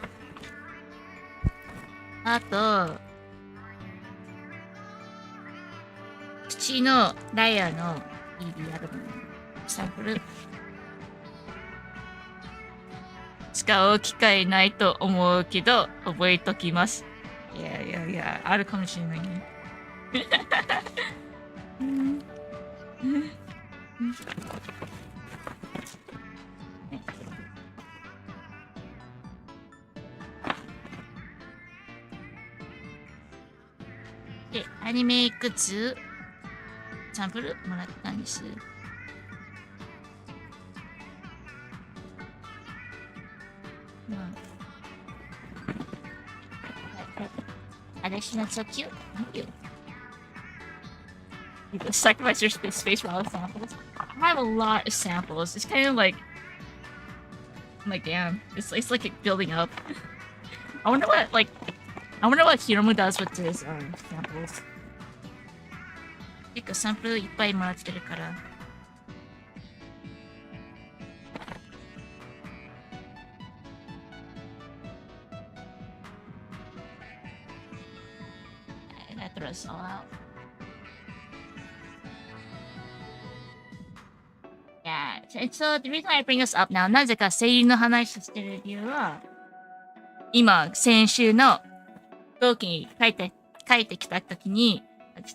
あと、土のライアーの ED アルバムサンプル。使う機会ないと思うけど、覚えときます。いやいやいや、あるかもしれないね。で、アニメグッズサンプルもらったんです。私のso cute. Thank you. You sacrifice your space for all the samples. I have a lot of samples. It's kind of like, I'm like, damn, it's like building up. I wonder what Hiromu does with his samples. 結構サンプルいっぱいもらってるから。I gotta throw this all out. Yeah, so the reason I bring this up now, なぜか生理の話をしてる理由は、今、先週の同期に帰ってきた時に、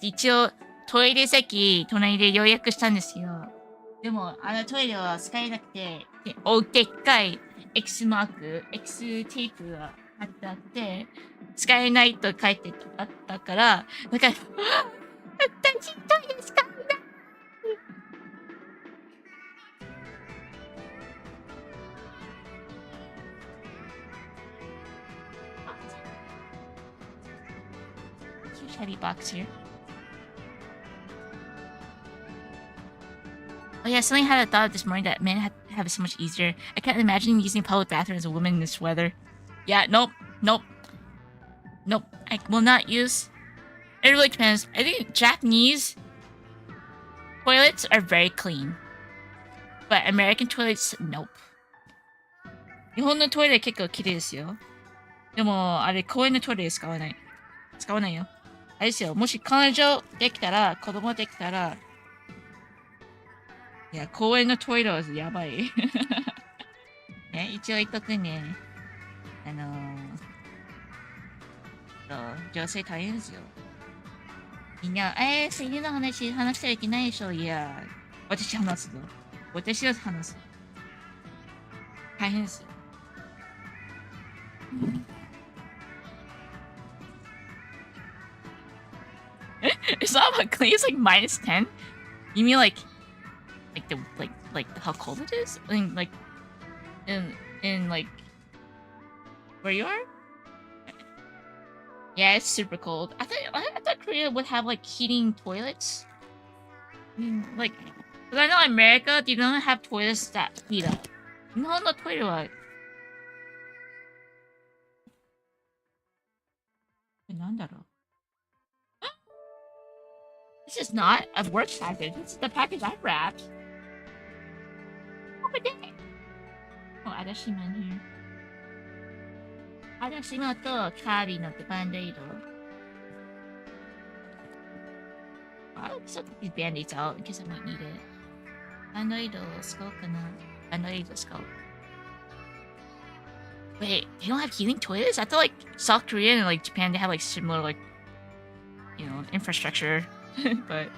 一応トイレ席隣で予約したんですよ。でも、あのトイレは使えなくて、でっかい X マーク、X テープが貼ってあって、使えないと書いてあったから、だから、私トイレ使えない。Huge heavy box here. Oh yeah, something I had a thought this morning that men have it so much easier. I can't imagine using a public bathroom as a woman in this weather. Yeah, nope. I will not use. It really depends. I think Japanese toilets are very clean, but American toilets, nope. 日本のトイレ結構綺麗ですよ。でも、あれ、公園のトイレ使わない。使わないよ。あれですよ、もし彼女できたら、子供できたら、いや、公園のトイレはやばい。ね、一応言っとくね。女性大変ですよ。みんな、生理の話したらいけないでしょ。いや、私話すぞ。私は話す。大変ですよ。It's not about clean, it's like -10. You mean like how cold it is? In like where you are? Yeah, it's super cold. I thought Korea would have like heating toilets. I mean, like, because I know America, they don't have toilets that heat up. 日本のトイレはなんだろう This is not a work package. This is the package I wrapped. Oh, dang. Oh, 私もね。私もとカービィのバンドエイド。I'll set these band-aids out in case I might need it. バンドエイドを使おうかな。バンドエイド使おう。Wait, they don't have heating toilets? I thought like South Korea and like Japan, they have like similar like, infrastructure. But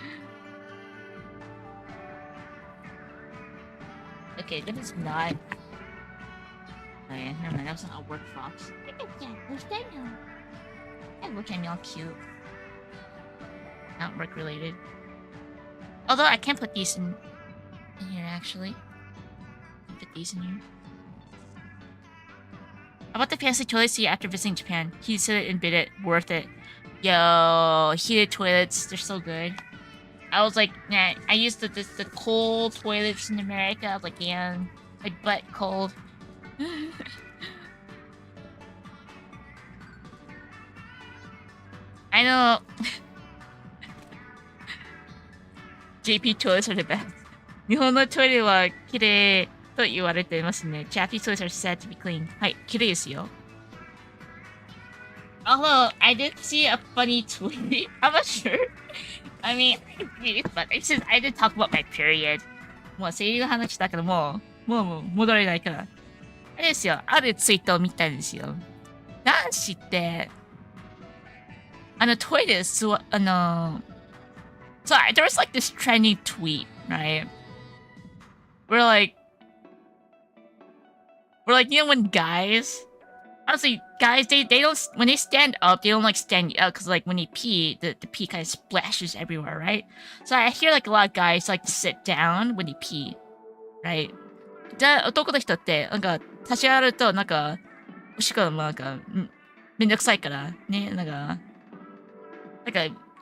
Okay, this is not. Okay, never mind. That was not a work box. And look at me all cute. Not work related. Although I can put these in here actually. Put these in here. How about the fancy toilet seat after visiting Japan? He said it and bid it. Worth it. Yo, heated toilets. They're so good. I was like, nah, I used the cold toilets in America. I was like, yeah, my butt cold. I know. JP toilets are the best. 日本のトイレは綺麗と言われていますね。Japanese toilets are said to be clean. はい、綺麗ですよ。Although, I did see a funny tweet. I'm not sure. I mean, but it's just, I did talk about my period. もう生理の話だからもう戻れないから。あれですよ。あるツイートを見たんですよ。男子って、トイレすわ、so there was like this trending tweet, right? We're like, you know, when guys, honestly, guys, they don't, when they stand up, they don't like stand up because like when you pee, the pee kind of splashes everywhere, right? So I hear like a lot of guys like to sit down when they pee, right? じゃあ男の人ってなんか立ち上がるとなんかおしっこもなんかめんどくさいからね、なんか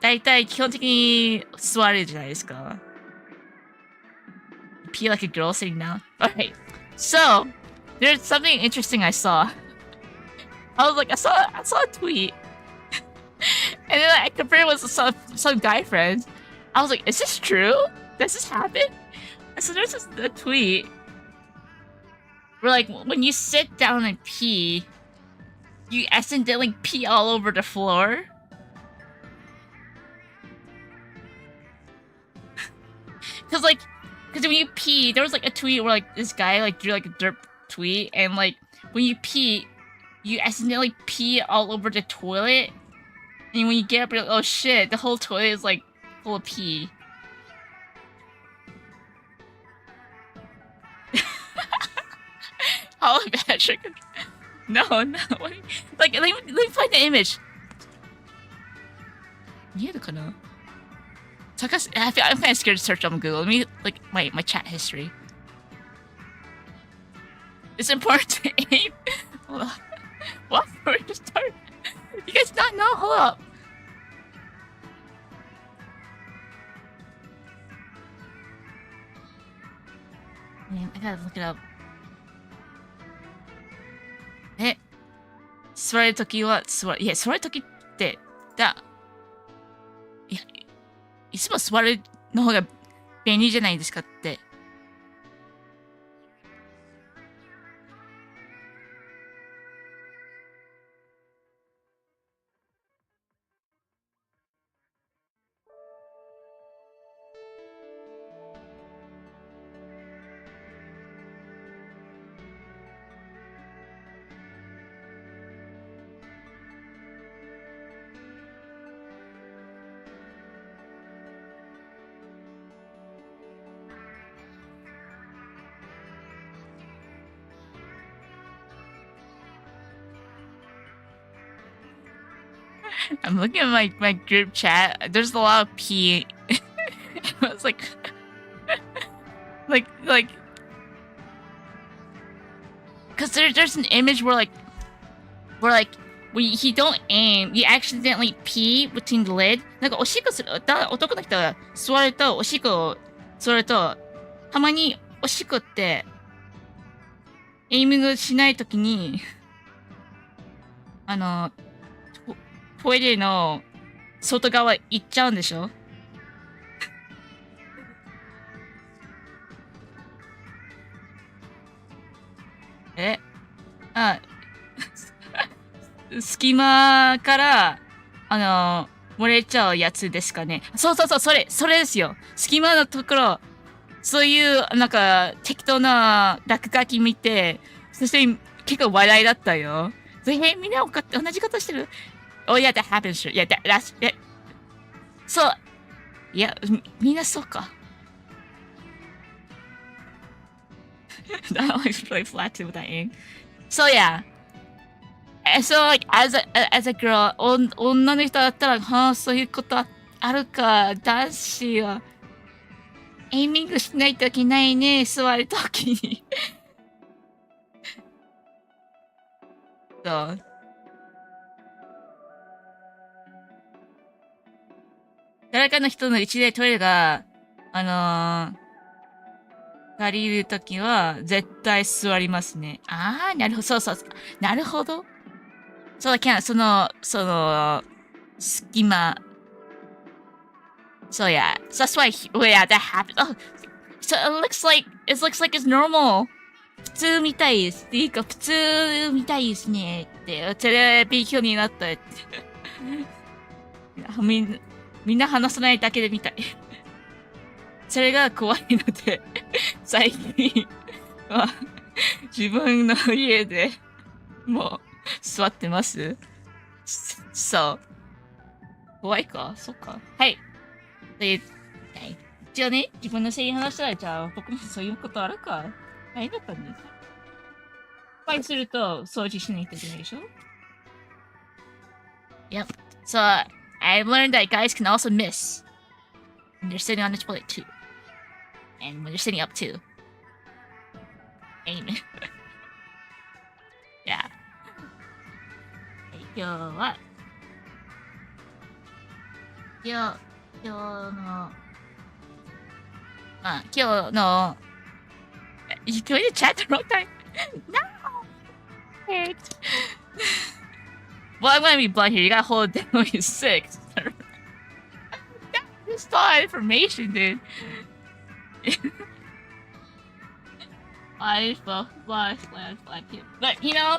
大体基本的に座れるじゃないですか。Pee like a girl sitting down. Alright. So, there's something interesting I saw. I was like, I saw a tweet. And then I compared it with some guy friends. I was like, is this true? Does this happen? And so there's a tweet where like when you sit down and pee, you accidentally pee all over the floor. Cause when you pee, there was like a tweet where like this guy like drew like a derp tweet, and like when you pee, you accidentally pee all over the toilet, and when you get up, you're like, oh shit, the whole toilet is like full of pee. How bad? No. Like let me find the image. Yeah, I'm kind of scared to search on Google. Let me like my chat history. It's important to aim. Hold on. What? Where to start? You guys not know? Hold up. Man, I gotta look it up. 座るときは座るときっていつも座るの方が便利じゃないですかって。I'm looking at my group chat. There's a lot of pee. I was like, because there's an image where when you don't aim, you accidentally pee between the lid. なんかおしっこする男の人が座るとおしっこ座るとたまにおしっこってエイミングしないときにトイレの外側行っちゃうんでしょ隙間から漏れちゃうやつですかね。そう、それですよ。隙間のところ、そういうなんか適当な落書き見て、そして結構話題だったよ。みんな同じことしてる。Oh yeah, that happens. Yeah, that's it. そう。いや、みんなそうか。That looks really flat too with that ink. So yeah. And so like as a girl, 女の人だったら、はあ、そういうことあるか、男子はエイミングしないといけないね、座るときに。そう。誰かの人の家でトイレが、借りるときは、絶対座りますね。ああ、なるほど、そうそう。なるほど。そうだ、その、隙間。So yeah, so that's why, yeah, that happened. Oh, so it looks like it's normal. 普通みたいです。っていうか、普通みたいですね。って、テレビ表になったって。みんな話さないだけで見たい。それが怖いので、最近は自分の家でもう座ってます。そう。怖いかそっか。はい。で、一応ね、自分の声優話したら、じゃあ僕もそういうことあるか大変だったんです。失敗すると掃除しないといけないでしょ Yep. So, I've learned that guys can also miss when they're sitting on the toilet too. And when you're sitting up too. Amen. Yeah. 今日は、今日の、You going to chat the wrong time? No! Well, I'm gonna be blunt here. You gotta hold it down when you're sick. That's all information, dude. But, you know,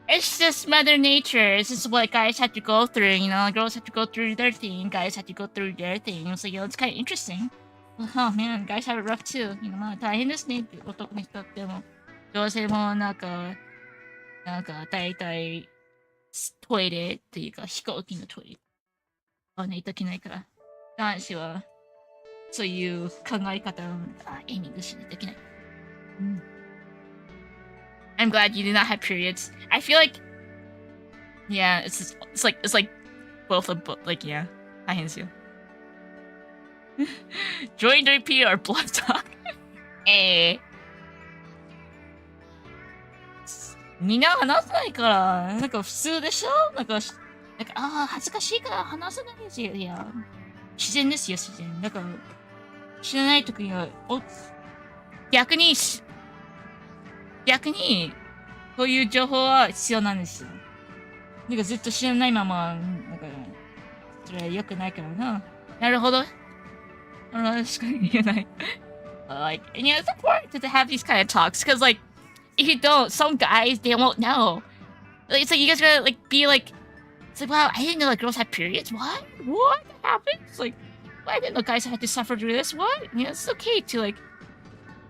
it's just Mother Nature. It's just what guys have to go through, you know? Girls have to go through their thing, guys have to go through their thing. So, you know, it's kind of interesting. Oh, man, guys have it rough too. You know, まあ大変ですね、男の人っても。女性もなんか大体、トイレっていうか、飛行機のトイレ。買わないといけないから。男子は、そういう考え方をエイミングしないといけない。I'm glad you do not have periods. I feel like, yeah, it's like both of like yeah, 大変ですよ。Join repeat or blood talk. みんな話さないから、なんか普通でしょなんか恥ずかしいから話さないですよ。いや、自然ですよ、自然。だから、知らないときには、逆に、こういう情報は必要なんですよ。なんかずっと知らないまま、なんか、それは良くないからな。なるほど。確かに言えない。Like, and yeah, it's important to have these kind of talks, because, like, if you don't, some guys, they won't know. It's like, you guys gotta, like, be like, it's like, wow, I didn't know that girls have periods. What? What happened? It's like, well, I didn't know guys had to suffer through this. What? You know, it's okay to, like,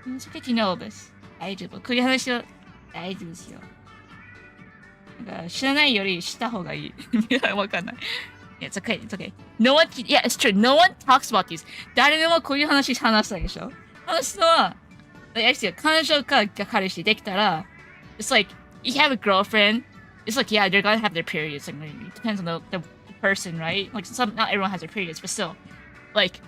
it's okay to know this. 大丈夫。こういう話は大丈夫ですよ。なんか知らないよりした方がいい。いや、わかんない。Yeah, it's okay, it's okay. No one, yeah, it's true. No one talks about these. 誰でもこういう話話したいでしょ話すのは、彼女か彼氏できたら、it's like, you have a girlfriend, it's like, yeah, they're gonna have their periods. Like, it depends on the person, right? Like, not everyone has their periods, but still. Like,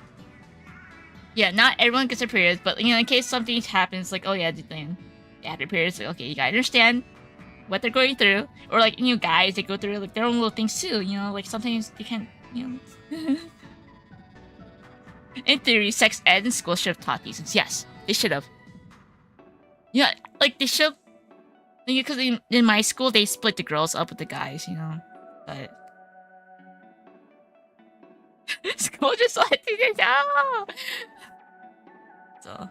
yeah, not everyone gets their periods, but, you know, in case something happens, like, oh yeah, they have their periods, like, okay, you gotta understand what they're going through. Or, like, you know, guys, they go through, like, their own little things too, you know? Like, sometimes you can't, you know... In theory, sex ed in school should have taught these things. Yes, they should have. Yeah, like, they should... Because in my school, they split the girls up with the guys, you know? But... School just let it down! So...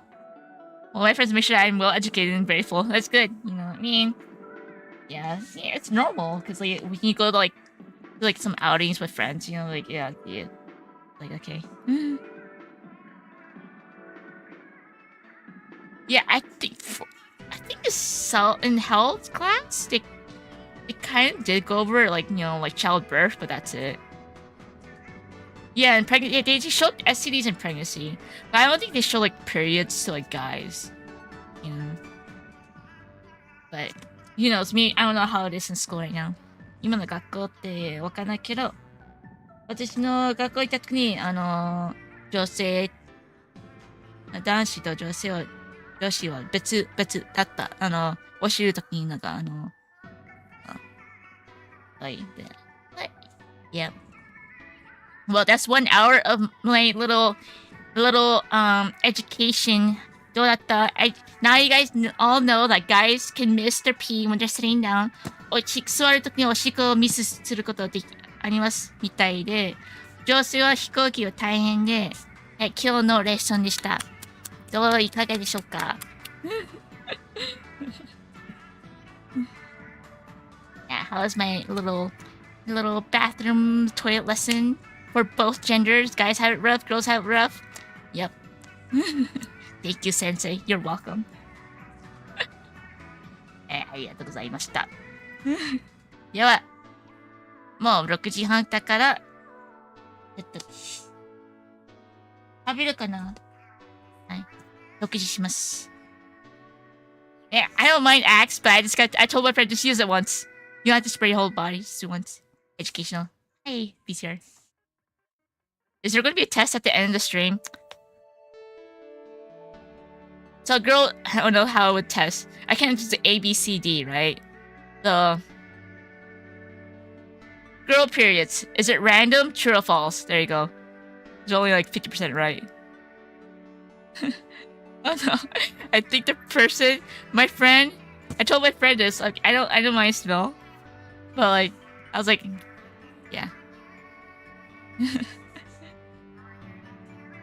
Well, my friends make sure I'm well educated and grateful. That's good, you know? I mean... Yeah, it's normal, because, like, when you go to, like, some outings with friends, you know, like, yeah. Like, okay. Yeah, I think in health class, they kind of did go over, like, you know, like, childbirth, but that's it. Yeah, and pregnancy, they just showed STDs in pregnancy, but I don't think they show, like, periods to, like, guys. But, you know, it's me, I don't know how it is in school right now. 今の学校ってわかんないけど、私の学校行った時に、女性、男子と女性は、女子は別だった。教える時になんか、like that. But, yeah. Well, that's 1 hour of my little education. どうだった? Now you guys all know that guys can miss their pee when they're sitting down. 座るときにおしっこをミスすることありますみたいで、女性は飛行機は大変で、今日のレッスンでした。どういかがでしょうか? Yeah, how was my little bathroom toilet lesson for both genders? Guys have it rough, girls have it rough. Yep. Thank you, Sensei. You're welcome. ありがとうございました。では、もう6時半だから、食べるかな? はい。6時します。Yeah, I don't mind axe, but I told my friend just use it once. You don't have to spray your whole body, just do once. Educational. Hey, PCR. Is there going to be a test at the end of the stream? So girl, I don't know how I would test. I can't use the A, B, C, D, right? The girl periods. Is it random? True or false? There you go. It's only like 50% right. Oh no. I think the person, my friend, I told my friend this, like I don't mind smell. But like I was like, yeah.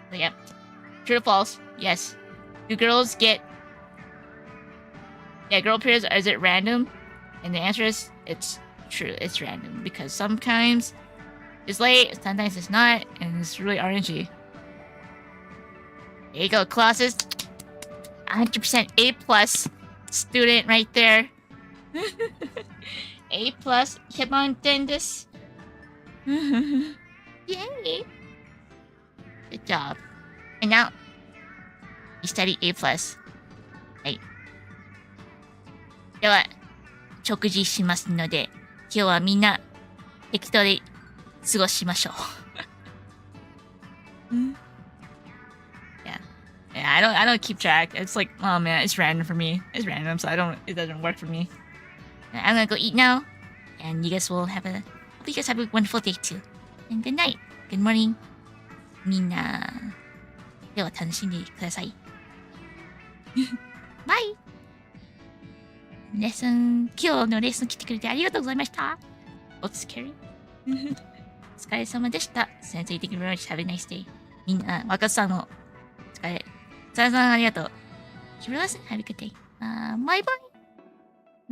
But yeah. True or false? Yes. Do girls get... Yeah, girl periods, is it random? And the answer is, it's true, it's random. Because sometimes it's late, sometimes it's not, and it's really RNG. There you go, classes. 100% A plus student right there. A plus, keep on doing this. Yay! Good job. And now, you study A plus. はい。では、食事しますので、今日はみんな適当で過ごしましょう。Yeah, I don't keep track. It's like, oh man, it's random for me. It's random, so it doesn't work for me. I'm gonna go eat now, and you guys hope you guys have a wonderful day too. And good night, good morning. みんな、今日は楽しんでください。バイ。今日のレッスン来てくれてありがとうございました。お疲れ。お疲れ様でした。Sensei, thank you very much. Have a nice day. みんな、若さんのお疲れ。さんありがとう。Have a good day. バイバイ。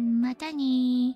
またねー。